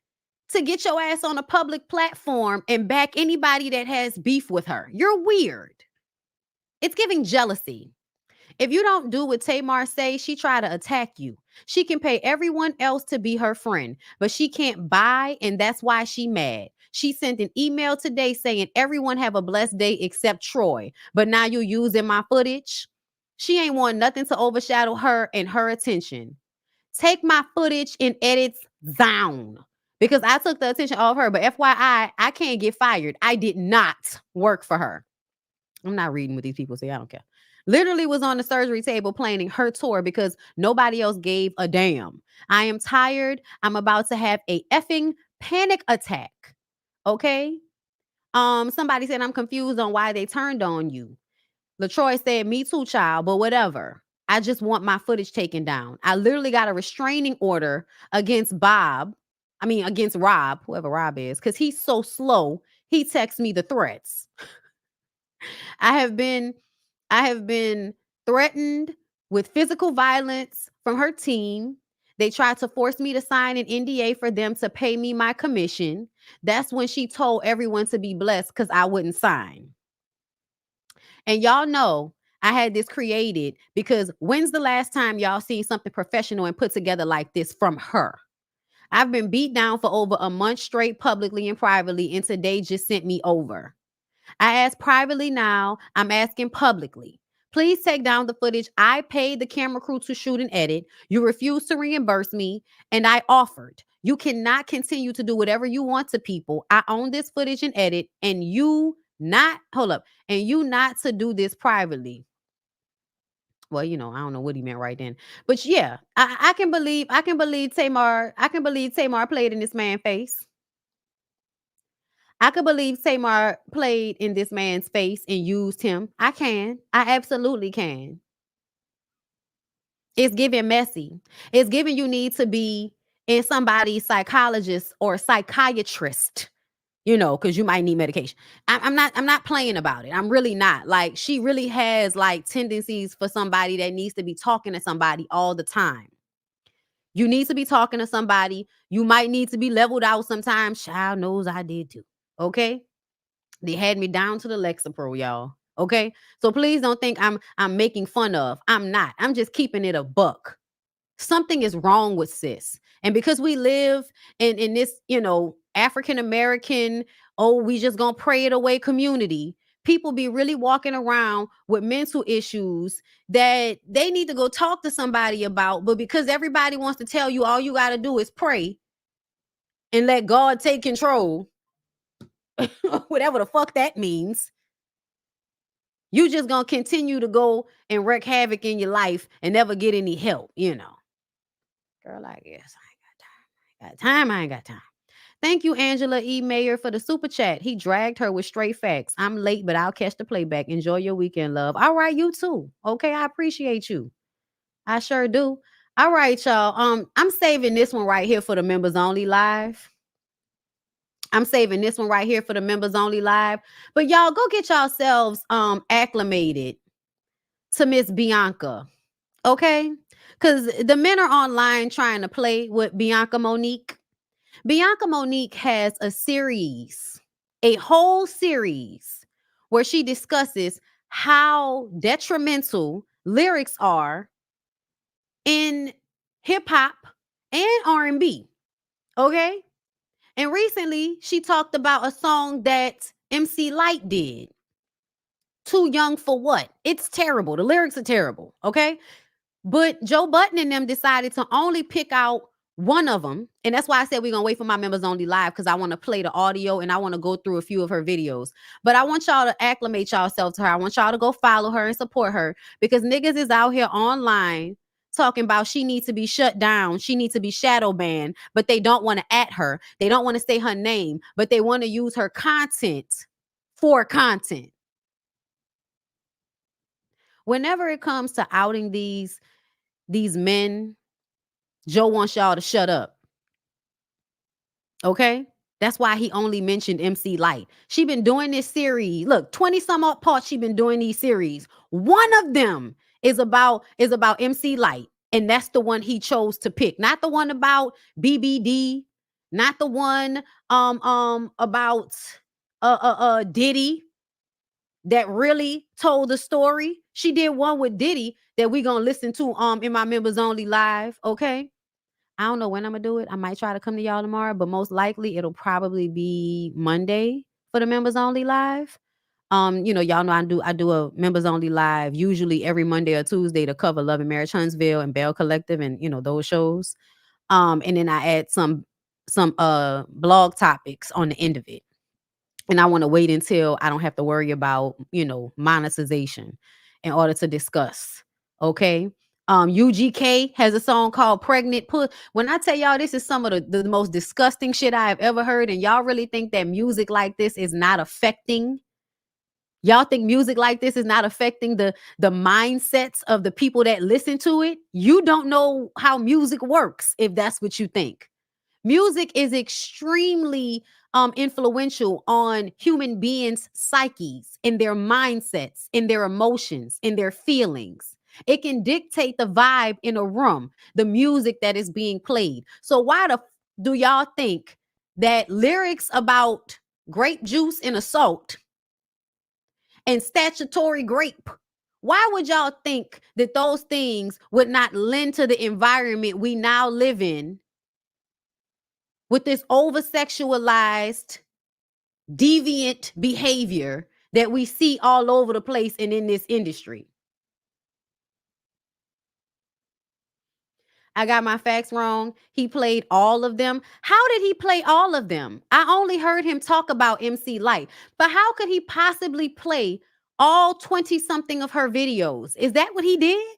to get your ass on a public platform and back anybody that has beef with her. You're weird. It's giving jealousy. If you don't do what Tamar say, she try to attack you. She can pay everyone else to be her friend, but she can't buy, and that's why she mad. She sent an email today saying everyone have a blessed day except Troy, but now you using my footage. She ain't want nothing to overshadow her and her attention. Take my footage and edits down because I took the attention off her. But FYI, I can't get fired. I did not work for her. I'm not reading what these people say. I don't care. Literally was on the surgery table planning her tour because nobody else gave a damn. I am tired. I'm about to have a effing panic attack. Okay. Somebody said I'm confused on why they turned on you. LaTroy said, me too, child, but whatever. I just want my footage taken down. I literally got a restraining order against against Rob, whoever Rob is, because he's so slow. He texts me the threats. I have been threatened with physical violence from her team. They tried to force me to sign an NDA for them to pay me my commission. That's when she told everyone to be blessed because I wouldn't sign. And y'all know I had this created because when's the last time y'all seen something professional and put together like this from her? I've been beat down for over a month straight publicly and privately, and today just sent me over. I asked privately now, I'm asking publicly. Please take down the footage. I paid the camera crew to shoot and edit. You refused to reimburse me, and I offered. You cannot continue to do whatever you want to people. I own this footage and edit, and you not to do this privately. Well, I don't know what he meant right then. But yeah, I can believe Tamar. I can believe Tamar played in this man's face. I could believe Tamar played in this man's face and used him. I can. I absolutely can. It's giving messy. It's giving you need to be in somebody's psychologist or psychiatrist, because you might need medication. I'm not playing about it. I'm really not. Like, she really has like tendencies for somebody that needs to be talking to somebody all the time. You need to be talking to somebody. You might need to be leveled out sometimes. Child knows I did too. Okay. They had me down to the Lexapro, y'all. Okay. So please don't think I'm making fun of. I'm not. I'm just keeping it a buck. Something is wrong with sis. And because we live in this, African American, we just gonna pray it away community, people be really walking around with mental issues that they need to go talk to somebody about. But because everybody wants to tell you all you got to do is pray and let God take control, whatever the fuck that means, you just gonna continue to go and wreak havoc in your life and never get any help, Girl, I guess I ain't got time. I ain't got time. Thank you, Angela E. Mayer, for the super chat. He dragged her with straight facts. I'm late, but I'll catch the playback. Enjoy your weekend, love. All right, you too. Okay, I appreciate you. I sure do. All right, y'all. I'm saving this one right here for the members only live. I'm saving this one right here for the members only live. But y'all go get yourselves acclimated to Miss Bianca. Okay? Because the men are online trying to play with Bianca Monique. Bianca Monique has a whole series where she discusses how detrimental lyrics are in hip hop and R&B. Okay? And recently she talked about a song that MC Lyte did. Too Young for What? It's terrible. The lyrics are terrible. Okay? But Joe Budden and them decided to only pick out one of them. And that's why I said we're going to wait for my members only live, because I want to play the audio and I want to go through a few of her videos. But I want y'all to acclimate yourself to her. I want y'all to go follow her and support her, because niggas is out here online talking about she needs to be shut down. She needs to be shadow banned, but they don't want to at her. They don't want to say her name, but they want to use her content for content. Whenever it comes to outing these men, Joe wants y'all to shut up. Okay? That's why he only mentioned MC Lyte. She been doing this series. Look, 20 some odd parts she been doing these series. One of them is about MC Lyte, and that's the one he chose to pick. Not the one about BBD, not the one about Diddy that really told the story. She did one with Diddy that we gonna listen to in my members only live. Okay. I don't know when I'm gonna do it. I might try to come to y'all tomorrow, but most likely it'll probably be Monday for the members only live. Y'all know I do a members only live usually every Monday or Tuesday to cover Love and Marriage Huntsville and Bell Collective and those shows. And then I add some blog topics on the end of it. And I want to wait until I don't have to worry about, monetization in order to discuss. Okay. UGK has a song called Pregnant Puss. When I tell y'all this is some of the most disgusting shit I have ever heard, and y'all really think that music like this is not affecting, y'all think music like this is not affecting the mindsets of the people that listen to it? You don't know how music works if that's what you think. Music is extremely influential on human beings' psyches, in their mindsets, in their emotions, in their feelings. It can dictate the vibe in a room, the music that is being played. So why do y'all think that lyrics about grape juice and assault and statutory grape, why would y'all think that those things would not lend to the environment we now live in with this over-sexualized, deviant behavior that we see all over the place and in this industry? I got my facts wrong. He played all of them. How did he play all of them? I only heard him talk about MC Lyte, but how could he possibly play all 20 something of her videos? Is that what he did?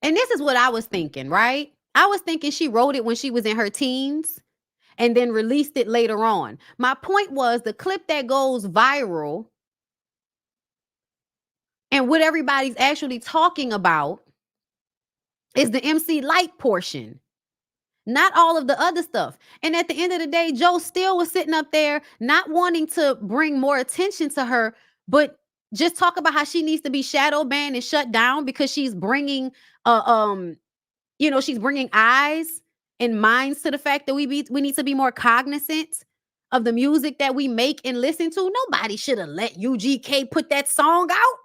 And this is what I was thinking, right? I was thinking she wrote it when she was in her teens and then released it later on. My point was the clip that goes viral and what everybody's actually talking about is the MC Light portion, not all of the other stuff. And at the end of the day, Joe still was sitting up there not wanting to bring more attention to her, but just talk about how she needs to be shadow banned and shut down because she's bringing she's bringing eyes and minds to the fact that we need to be more cognizant of the music that we make and listen to. Nobody should have let UGK put that song out.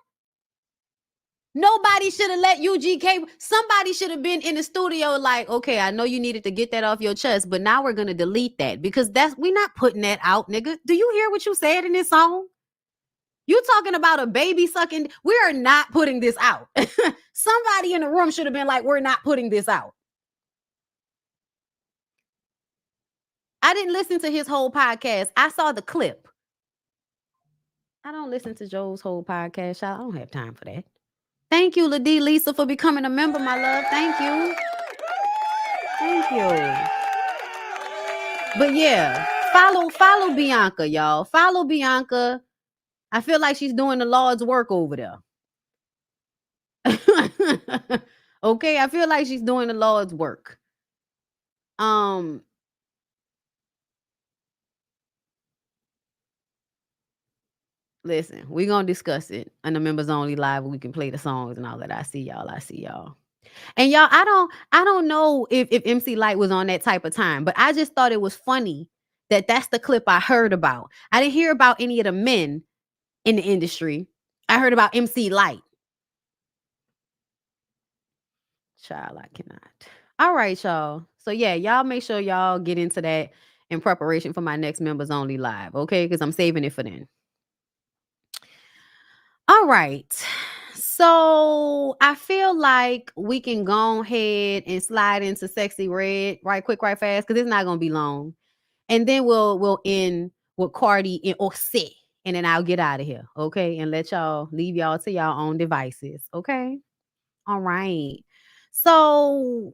Nobody should have let UGK. Somebody should have been in the studio like, okay, I know you needed to get that off your chest, but now we're going to delete that because we're not putting that out, nigga. Do you hear what you said in this song? You talking about a baby sucking. We are not putting this out. Somebody in the room should have been like, we're not putting this out. I didn't listen to his whole podcast. I saw the clip. I don't listen to Joe's whole podcast. I don't have time for that. Thank you, Lisa, for becoming a member, my love. Thank you. Thank you. But yeah, follow Bianca, y'all. Follow Bianca. I feel like she's doing the Lord's work over there. Okay, I feel like she's doing the Lord's work. Listen, we're gonna discuss it on the members only live. We can play the songs and all that. I see y'all. And y'all, I don't know if MC Light was on that type of time, but I just thought it was funny that that's the clip I heard about. I didn't hear about any of the men in the industry. I heard about MC Light. Child, I cannot. All right, y'all. So yeah, y'all make sure y'all get into that in preparation for my next members only live, okay? Because I'm saving it for then. All right. So I feel like we can go ahead and slide into Sexyy Red right quick, right fast, because it's not gonna be long. And then we'll end with Cardi and Offset. And then I'll get out of here. Okay. And let y'all leave y'all to y'all own devices. Okay. All right. So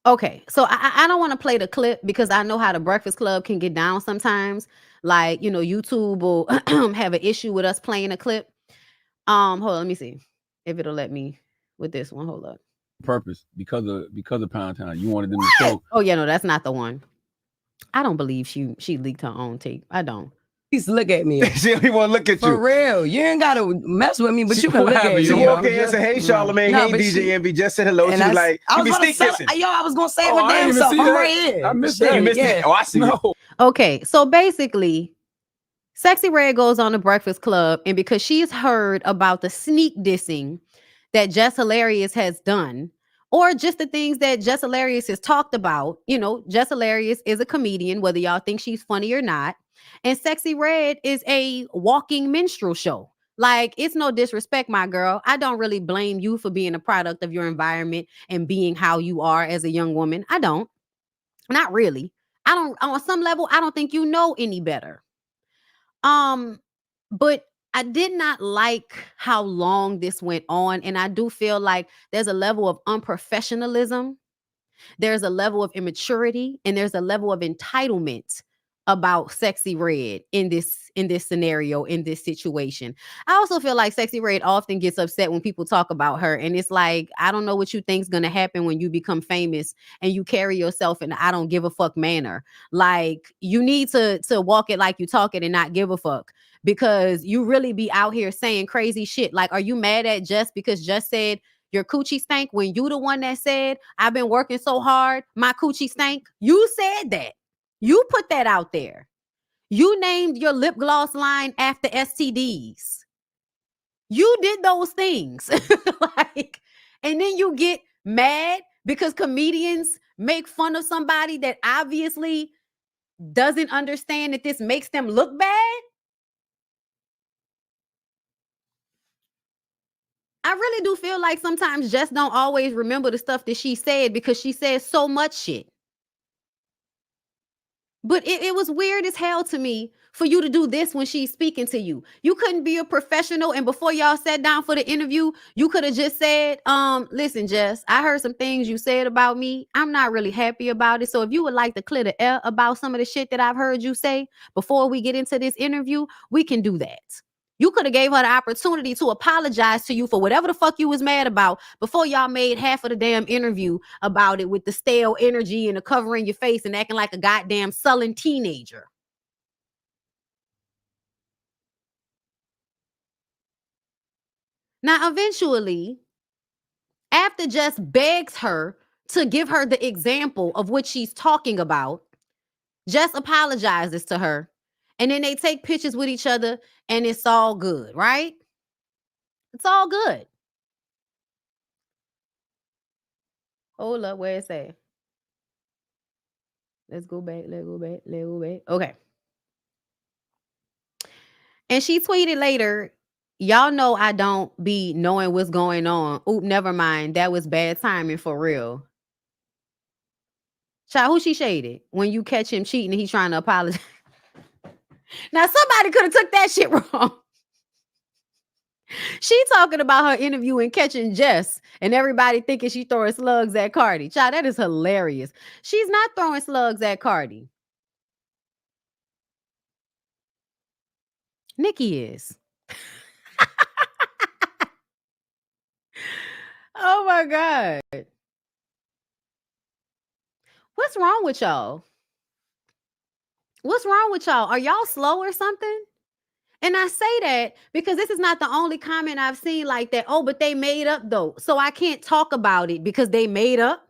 okay, so I don't want to play the clip because I know how the Breakfast Club can get down sometimes. Like, YouTube will have an issue with us playing a clip. Hold on, let me see if it'll let me with this one. Hold up. Purpose because of Pound Town. You wanted them to show. Oh yeah, no, that's not the one. I don't believe she leaked her own tape. I don't. Please look at me. She don't even want to look at For you. real. You ain't got to mess with me, but you can look at me. She walk in and say, hey, Charlamagne, hey, DJ Envy, just said hello. She's like, you be sneak kissing. Yo, I was going to say her damn self. I'm right here. I missed that. You missed it. Oh, I see. No. Okay, so basically, Sexyy Red goes on the Breakfast Club, and because she's heard about the sneak dissing that Jess Hilarious has done, or just the things that Jess Hilarious has talked about, Jess Hilarious is a comedian, whether y'all think she's funny or not. And Sexyy Red is a walking minstrel show. Like, it's no disrespect, my girl. I don't really blame you for being a product of your environment and being how you are as a young woman. I don't. Not really. I don't, on some level, I don't think you know any better. But I did not like how long this went on. And I do feel like there's a level of unprofessionalism. There's a level of immaturity, and there's a level of entitlement about Sexyy Red in this scenario, in this situation. I also feel like Sexyy Red often gets upset when people talk about her. And it's like, I don't know what you think's going to happen when you become famous and you carry yourself in I don't give a fuck manner. Like, you need to walk it like you talk it and not give a fuck, because you really be out here saying crazy shit. Like, are you mad at Jess because Jess said your coochie stank when you the one that said, I've been working so hard, my coochie stank? You said that. You put that out there. You named your lip gloss line after STDs. You did those things. And then you get mad because comedians make fun of somebody that obviously doesn't understand that this makes them look bad. I really do feel like sometimes Jess don't always remember the stuff that she said because she says so much shit. But it was weird as hell to me for you to do this when she's speaking to you. You couldn't be a professional, and before y'all sat down for the interview, you could have just said, listen, Jess, I heard some things you said about me. I'm not really happy about it. So if you would like to clear the air about some of the shit that I've heard you say before we get into this interview, we can do that. You could have gave her the opportunity to apologize to you for whatever the fuck you was mad about before y'all made half of the damn interview about it with the stale energy and the covering your face and acting like a goddamn sullen teenager. Now, eventually, after Jess begs her to give her the example of what she's talking about, Jess apologizes to her. And then they take pictures with each other and it's all good, right? It's all good. Hold up, where it at? Let's go back. Okay. And she tweeted later, y'all know I don't be knowing what's going on. Oop, never mind. That was bad timing for real. Child, who she shaded when you catch him cheating and he's trying to apologize? Now, somebody could have took that shit wrong. She talking about her interview and catching Jess and everybody thinking she throwing slugs at Cardi. Child, that is hilarious. She's not throwing slugs at Cardi. Nikki is. Oh my God. What's wrong with y'all? What's wrong with y'all? Are y'all slow or something? And I say that because this is not the only comment I've seen like that. Oh, but they made up though. So I can't talk about it because they made up.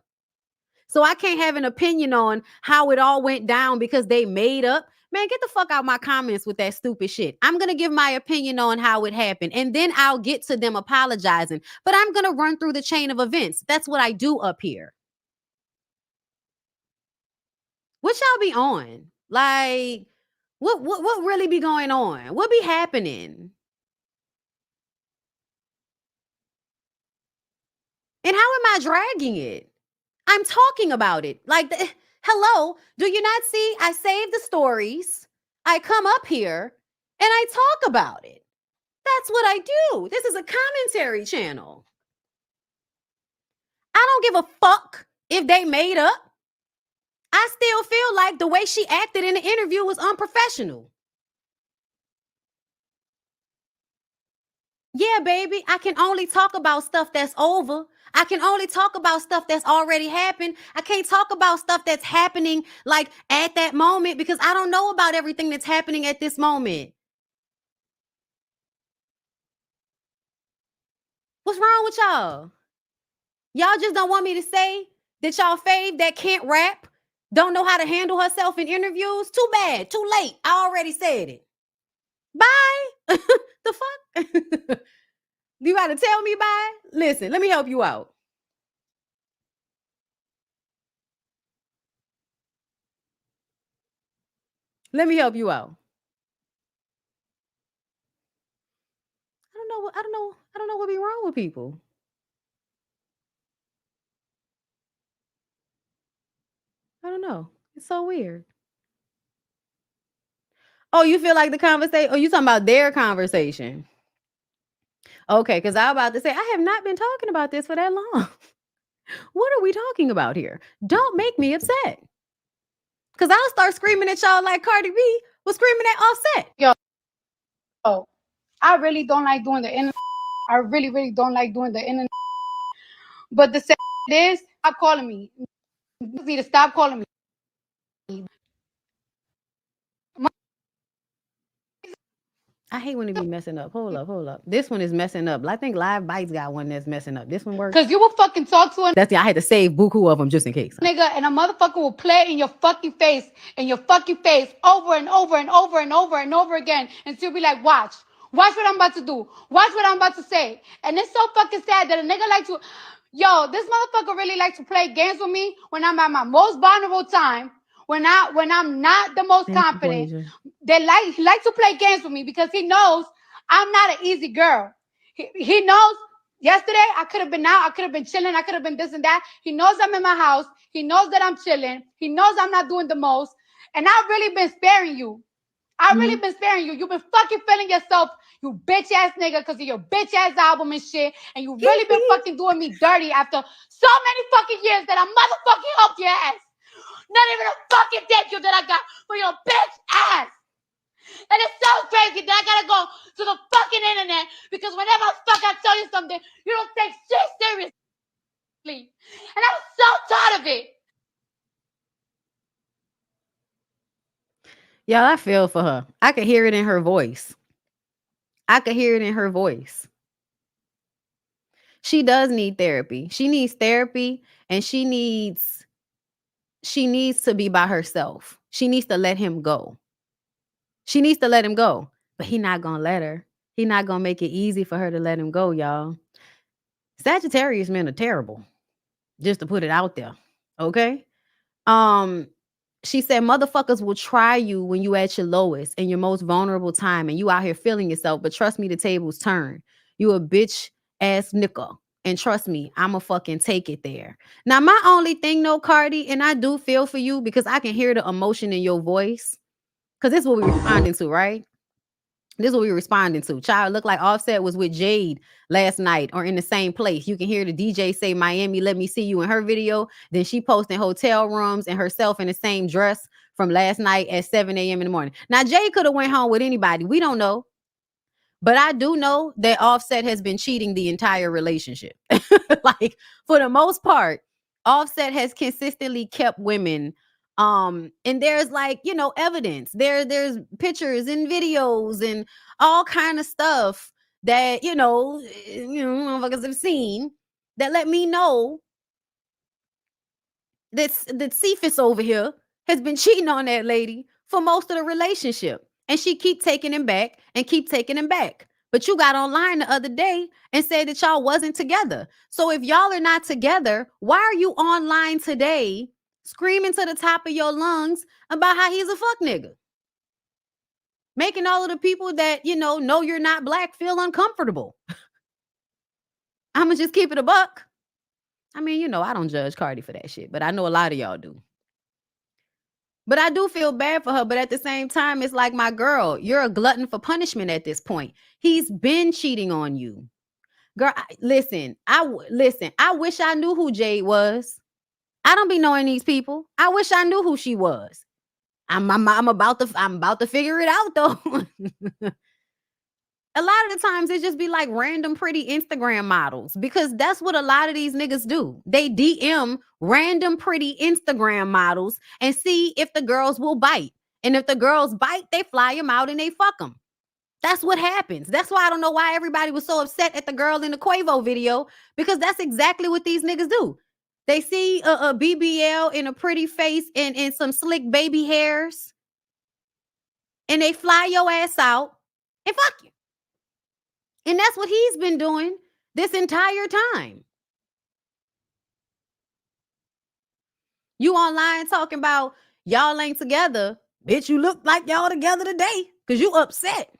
So I can't have an opinion on how it all went down because they made up. Man, get the fuck out my comments with that stupid shit. I'm going to give my opinion on how it happened. And then I'll get to them apologizing. But I'm going to run through the chain of events. That's what I do up here. What y'all be on? Like, what really be going on? What be happening? And how am I dragging it? I'm talking about it. Like, hello, do you not see? I save the stories. I come up here and I talk about it. That's what I do. This is a commentary channel. I don't give a fuck if they made up. I still feel like the way she acted in the interview was unprofessional. Yeah, baby, I can only talk about stuff that's over. I can only talk about stuff that's already happened. I can't talk about stuff that's happening like at that moment because I don't know about everything that's happening at this moment. What's wrong with y'all? Y'all just don't want me to say that y'all fave that can't rap, don't know how to handle herself in interviews? Too bad, too late. I already said it. Bye. The fuck? You got to tell me bye? Listen, let me help you out. Let me help you out. I don't know what be wrong with people. I don't know. It's so weird. Oh, you feel like the conversation? Oh, you talking about their conversation? Okay, because I was about to say, I have not been talking about this for that long. What are we talking about here? Don't make me upset. Because I'll start screaming at y'all like Cardi B was screaming at Offset. Yo, I really don't like doing the internet. I really don't like doing the internet. But the sad is, stop calling me. You need to stop calling me. I hate when it be messing up. Hold up. This one is messing up. I think Live Bites got one that's messing up. This one works. Because you will fucking talk to a That's the I had to save buku of them just in case. nigga and a motherfucker will play in your fucking face over and over again until you be like, watch what I'm about to do. Watch what I'm about to say. And it's so fucking sad that a nigga like to, this motherfucker really likes to play games with me when I'm at my most vulnerable time. When I'm not the most confident, he likes to play games with me because he knows I'm not an easy girl. He knows yesterday I could have been out, I could have been chilling, I could have been this and that. He knows I'm in my house. He knows that I'm chilling. He knows I'm not doing the most. And I've really been sparing you. I've really been sparing you. You've been fucking feeling yourself, you bitch ass nigga, because of your bitch ass album and shit. And you really been fucking doing me dirty after so many fucking years that I motherfucking helped your ass. Not even a fucking thank you that I got for your bitch ass. And it's so crazy that I gotta go to the fucking internet because whenever I tell you something, you don't take shit seriously. And I'm so tired of it. Y'all, I feel for her. I could hear it in her voice. She does need therapy. She needs therapy, and she needs to be by herself. She needs to let him go. But he not gonna let her. He not gonna make it easy for her to let him go, y'all. Sagittarius men are terrible. Just to put it out there. Okay? She said motherfuckers will try you when you at your lowest and your most vulnerable time and you out here feeling yourself, but trust me, the tables turn. You a bitch ass nigga. And trust me, I'ma fucking take it there. Now, my only thing though, Cardi, and I do feel for you because I can hear the emotion in your voice. Because this is what we're responding to, right? This is what we're responding to. Child, look like Offset was with Jade last night or in the same place. You can hear the DJ say, Miami, let me see you in her video. Then she posting hotel rooms and herself in the same dress from last night at 7 a.m. in the morning. Now, Jade could have went home with anybody. We don't know. But I do know that Offset has been cheating the entire relationship. Like, for the most part, Offset has consistently kept women. And there's like, evidence. There's pictures and videos and all kind of stuff that, motherfuckers have seen that let me know that Cephas over here has been cheating on that lady for most of the relationship. And she keep taking him back and keep taking him back. But you got online the other day and said that y'all wasn't together. So if y'all are not together, why are you online today screaming to the top of your lungs about how he's a fuck nigga? Making all of the people that, know you're not black feel uncomfortable. I'ma just keep it a buck. I mean, I don't judge Cardi for that shit, but I know a lot of y'all do. But I do feel bad for her. But at the same time, it's like, my girl, you're a glutton for punishment at this point. He's been cheating on you. Girl, listen, I wish I knew who Jade was. I don't be knowing these people. I wish I knew who she was. I'm about to figure it out though. A lot of the times it just be like random pretty Instagram models because that's what a lot of these niggas do. They DM random pretty Instagram models and see if the girls will bite. And if the girls bite, they fly them out and they fuck them. That's what happens. That's why I don't know why everybody was so upset at the girl in the Quavo video, because that's exactly what these niggas do. They see a BBL in a pretty face and some slick baby hairs, and they fly your ass out and fuck you. And that's what he's been doing this entire time. You online talking about y'all ain't together. Bitch, you look like y'all together today because you upset.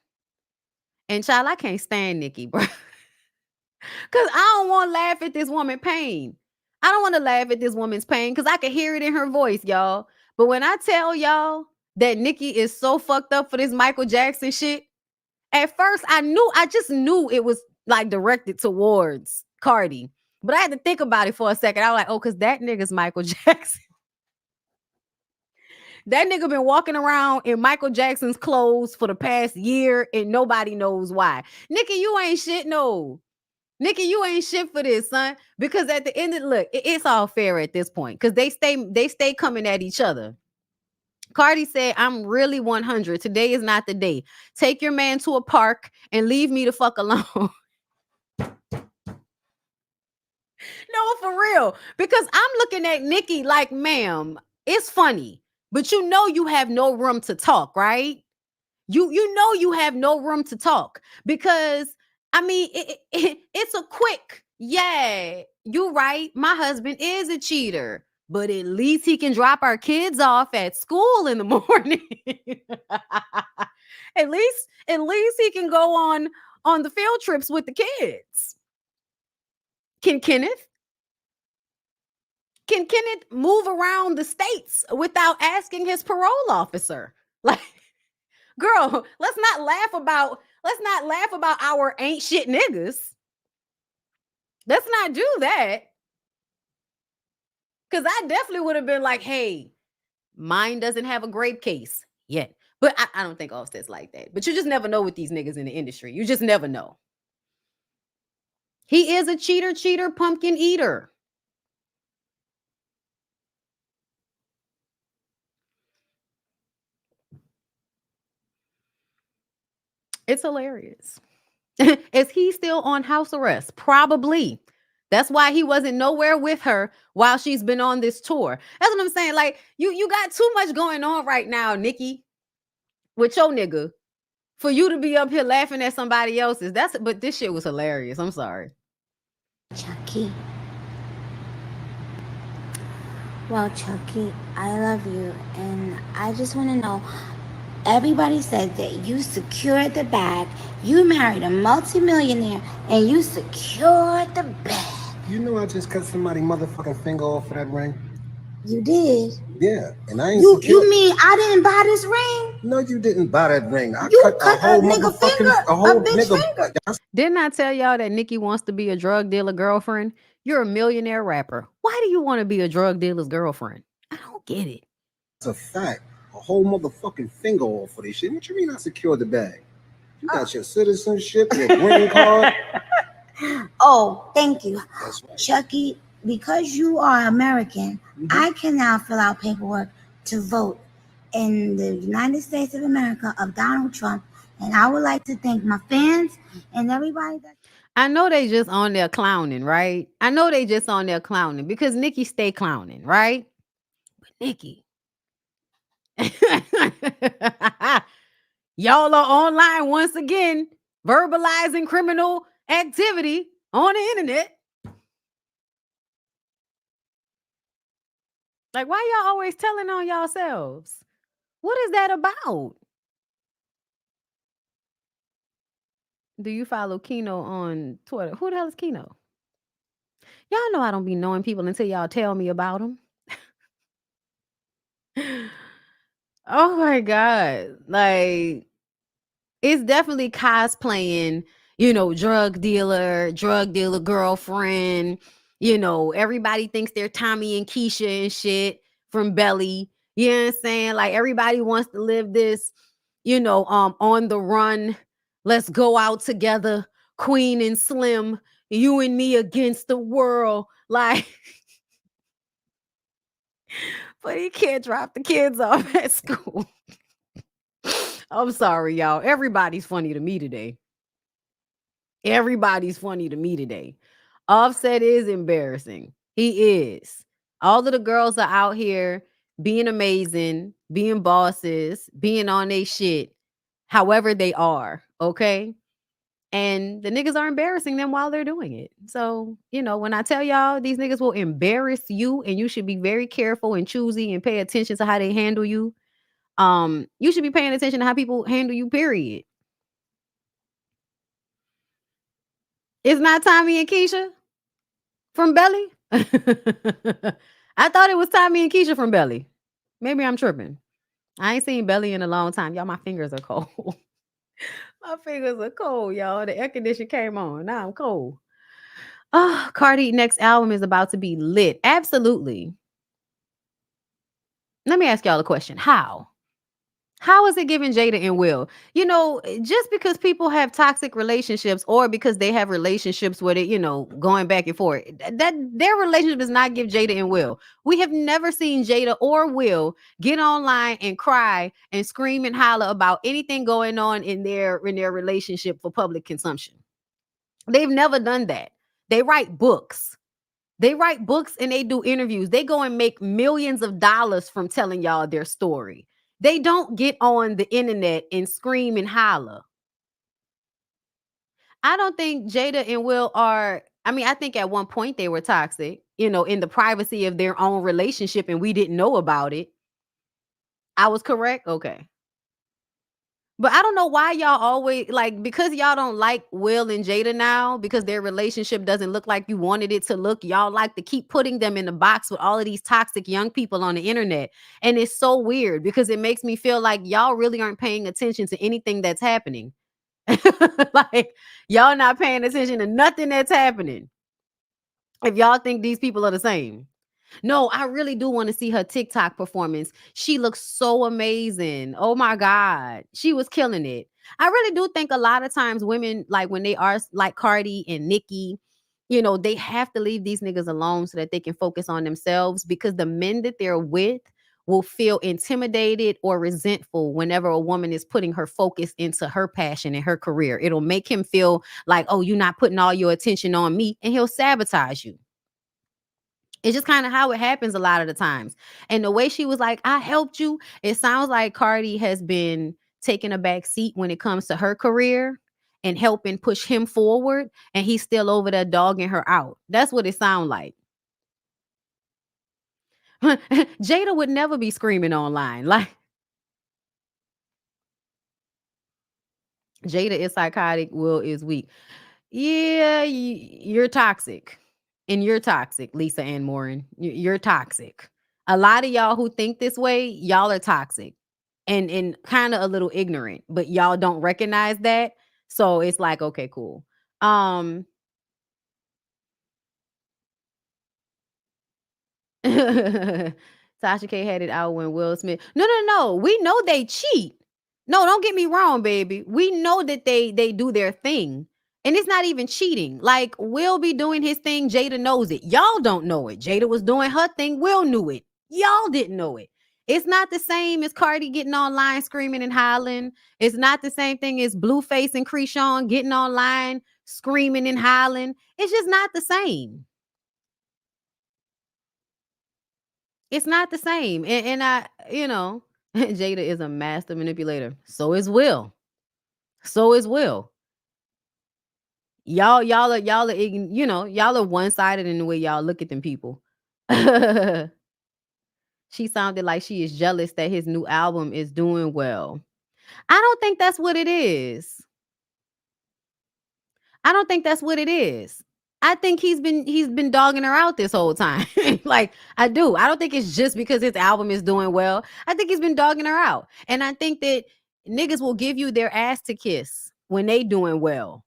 And child, I can't stand Nikki, bro. Because I don't want to laugh at this woman's pain. I don't want to laugh at this woman's pain because I can hear it in her voice, y'all. But when I tell y'all that Nikki is so fucked up for this Michael Jackson shit, at first I just knew it was like directed towards Cardi. But I had to think about it for a second. I was like, oh, because that nigga's Michael Jackson. That nigga been walking around in Michael Jackson's clothes for the past year and nobody knows why. Nikki, you ain't shit, no. Nikki, you ain't shit for this, son. Because at the end of it's all fair at this point. Because they stay coming at each other. Cardi said, I'm really 100. Today is not the day. Take your man to a park and leave me the fuck alone. No, for real. Because I'm looking at Nikki like, ma'am, it's funny. But you have no room to talk, right? You know you have no room to talk. Because, I mean, it's a quick, yeah, you right. My husband is a cheater. But at least he can drop our kids off at school in the morning. At least he can go on the field trips with the kids. Can Kenneth can Kenneth move around the states without asking his parole officer? Like, girl, let's not laugh about our ain't shit niggas. Let's not do that. Because I definitely would have been like, hey, mine doesn't have a grape case yet. But I don't think Offset's like that. But you just never know with these niggas in the industry. You just never know. He is a cheater, pumpkin eater. It's hilarious. Is he still on house arrest? Probably. That's why he wasn't nowhere with her while she's been on this tour. That's what I'm saying. Like, you got too much going on right now, Nikki, with your nigga, for you to be up here laughing at somebody else's. But this shit was hilarious. I'm sorry. Chucky. Well, Chucky, I love you, and I just want to know, everybody said that you secured the bag, you married a multimillionaire, and you secured the bag. You know I just cut somebody's motherfucking finger off for that ring? You did? Yeah, and I ain't You mean I didn't buy this ring? No, you didn't buy that ring. I You cut a whole nigga finger, a whole a bitch nigga finger. Didn't I tell y'all that Nikki wants to be a drug dealer girlfriend? You're a millionaire rapper. Why do you want to be a drug dealer's girlfriend? I don't get it. It's a fact. A whole motherfucking finger off for this shit. What you mean I secured the bag? You got your citizenship, your green card. Oh, thank you. That's right. Chucky, because you are American, I can now fill out paperwork to vote in the United States of America of Donald Trump. And I would like to thank my fans and everybody that... I know they just on there clowning, right? I know they just on there clowning because Nikki stay clowning, right? But Nikki, y'all are online once again, verbalizing criminal activity on the internet. Like, why y'all always telling on yourselves? What is that about? Do you follow Keno on Twitter? Who the hell is Keno? Y'all know I don't be knowing people until y'all tell me about them. Oh my God. Like, it's definitely cosplaying, drug dealer girlfriend. Everybody thinks they're Tommy and Keisha and shit from Belly. You know what I'm saying? Like, everybody wants to live this, on the run. Let's go out together, Queen and Slim, you and me against the world. Like, but he can't drop the kids off at school. I'm sorry, y'all. Everybody's funny to me today. Offset is embarrassing. He is. All of the girls are out here being amazing, being bosses, being on their shit, however they are, okay? And the niggas are embarrassing them while they're doing it. So, when I tell y'all these niggas will embarrass you and you should be very careful and choosy and pay attention to how they handle you. You should be paying attention to how people handle you, period. It's not Tommy and Keisha from Belly? I thought it was Tommy and Keisha from Belly. Maybe I'm tripping. I ain't seen Belly in a long time. Y'all, my fingers are cold. My fingers are cold, y'all. The air conditioner came on. Now I'm cold. Oh, Cardi next album is about to be lit. Absolutely. Let me ask y'all a question. How is it giving Jada and Will? Just because people have toxic relationships or because they have relationships with it, going back and forth, that their relationship does not give Jada and Will. We have never seen Jada or Will get online and cry and scream and holler about anything going on in their relationship for public consumption. They've never done that. They write books. And they do interviews. They go and make millions of dollars from telling y'all their story. They don't get on the internet and scream and holler. I don't think Jada and Will are, I think at one point they were toxic, in the privacy of their own relationship and we didn't know about it. I was correct? Okay. But I don't know why y'all always like, because y'all don't like Will and Jada now, because their relationship doesn't look like you wanted it to look. Y'all like to keep putting them in the box with all of these toxic young people on the internet. And it's so weird because it makes me feel like y'all really aren't paying attention to anything that's happening. Like, y'all not paying attention to nothing that's happening. If y'all think these people are the same. No, I really do want to see her TikTok performance. She looks so amazing. Oh my God. She was killing it. I really do think a lot of times women, like when they are like Cardi and Nicki, you know, they have to leave these niggas alone so that they can focus on themselves, because the men that they're with will feel intimidated or resentful whenever a woman is putting her focus into her passion and her career. It'll make him feel like, oh, you're not putting all your attention on me, and he'll sabotage you. It's just kind of how it happens a lot of the times. And the way she was like, I helped you. It sounds like Cardi has been taking a back seat when it comes to her career and helping push him forward. And he's still over there dogging her out. That's what it sounds like. Jada would never be screaming online. Like, Jada is psychotic, Will is weak. Yeah, you're toxic. And you're toxic, Lisa Ann Morin. You're toxic. A lot of y'all who think this way, y'all are toxic and kind of a little ignorant, but y'all don't recognize that. So it's like, okay, cool. Tasha K had it out when Will Smith. No. We know they cheat. No, don't get me wrong, baby. We know that they do their thing. And it's not even cheating. Like, Will be doing his thing. Jada knows it. Y'all don't know it. Jada was doing her thing. Will knew it. Y'all didn't know it. It's not the same as Cardi getting online screaming and hollering. It's not the same thing as Blueface and Krishan getting online screaming and hollering. It's just not the same. It's not the same. And I, you know, Jada is a master manipulator. So is Will. So is Will. Y'all are, you know, y'all are one-sided in the way y'all look at them people. She sounded like she is jealous that his new album is doing well. I don't think that's what it is. I don't think that's what it is. I think he's been dogging her out this whole time. Like, I do. I don't think it's just because his album is doing well. I think he's been dogging her out. And I think that niggas will give you their ass to kiss when they doing well.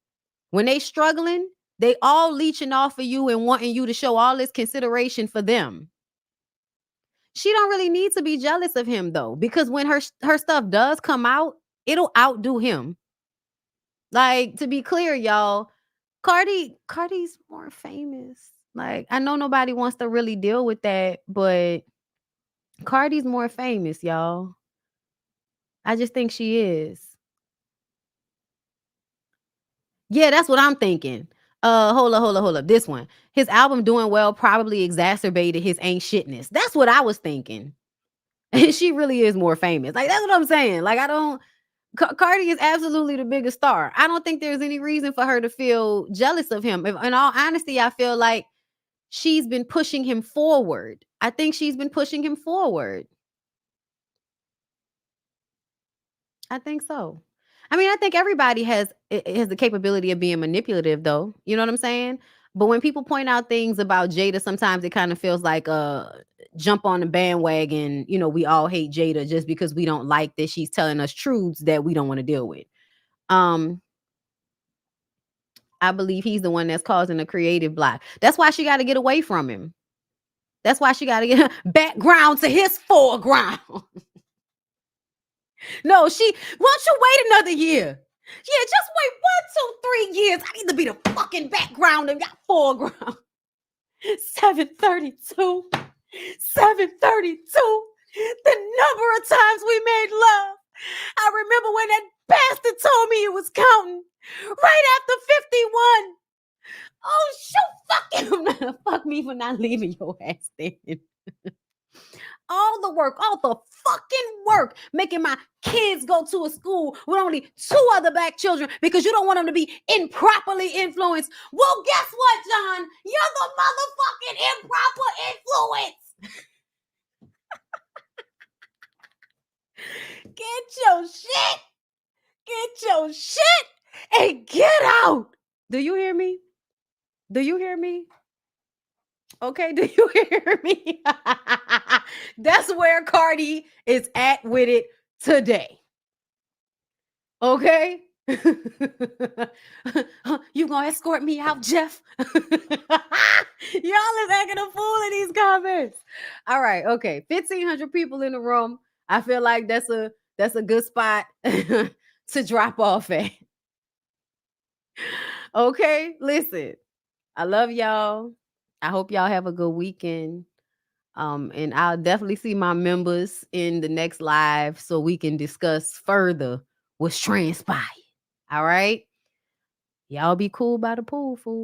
When they struggling, they all leeching off of you and wanting you to show all this consideration for them. She don't really need to be jealous of him though, because when her stuff does come out, it'll outdo him. Like, to be clear, y'all, Cardi's more famous. Like, I know nobody wants to really deal with that, but Cardi's more famous, y'all. I just think she is. Yeah, that's what I'm thinking. Hold up. This one. His album doing well probably exacerbated his ain't shitness. That's what I was thinking. She really is more famous. Like, that's what I'm saying. Like, Cardi is absolutely the biggest star. I don't think there's any reason for her to feel jealous of him. In all honesty, I feel like she's been pushing him forward. I think she's been pushing him forward. I think so. I mean, I think everybody has the capability of being manipulative, though. You know what I'm saying? But when people point out things about Jada, sometimes it kind of feels like jump on the bandwagon. You know, we all hate Jada just because we don't like that she's telling us truths that we don't want to deal with. I believe he's the one that's causing a creative block. That's why she got to get away from him. That's why she got to get background to his foreground. No, why don't you wait another year? Yeah, just wait 1, 2, 3 years. I need to be the fucking background and got foreground. 732. 732. The number of times we made love. I remember when that bastard told me it was counting. Right after 51. Oh, shoot, fuck me for not leaving your ass there. All the work, all the fucking work, making my kids go to a school with only 2 other black children because you don't want them to be improperly influenced. Well, guess what, John? You're the motherfucking improper influence. Get your shit your shit and get out. Do you hear me? Do you hear me? Okay, do you hear me? That's where Cardi is at with it today. Okay? You gonna escort me out, Jeff? Y'all is acting a fool in these comments. All right, okay. 1,500 people in the room. I feel like that's a good spot to drop off at. Okay, listen. I love y'all. I hope y'all have a good weekend. And I'll definitely see my members in the next live so we can discuss further what's transpired. All right. Y'all be cool by the pool, fool.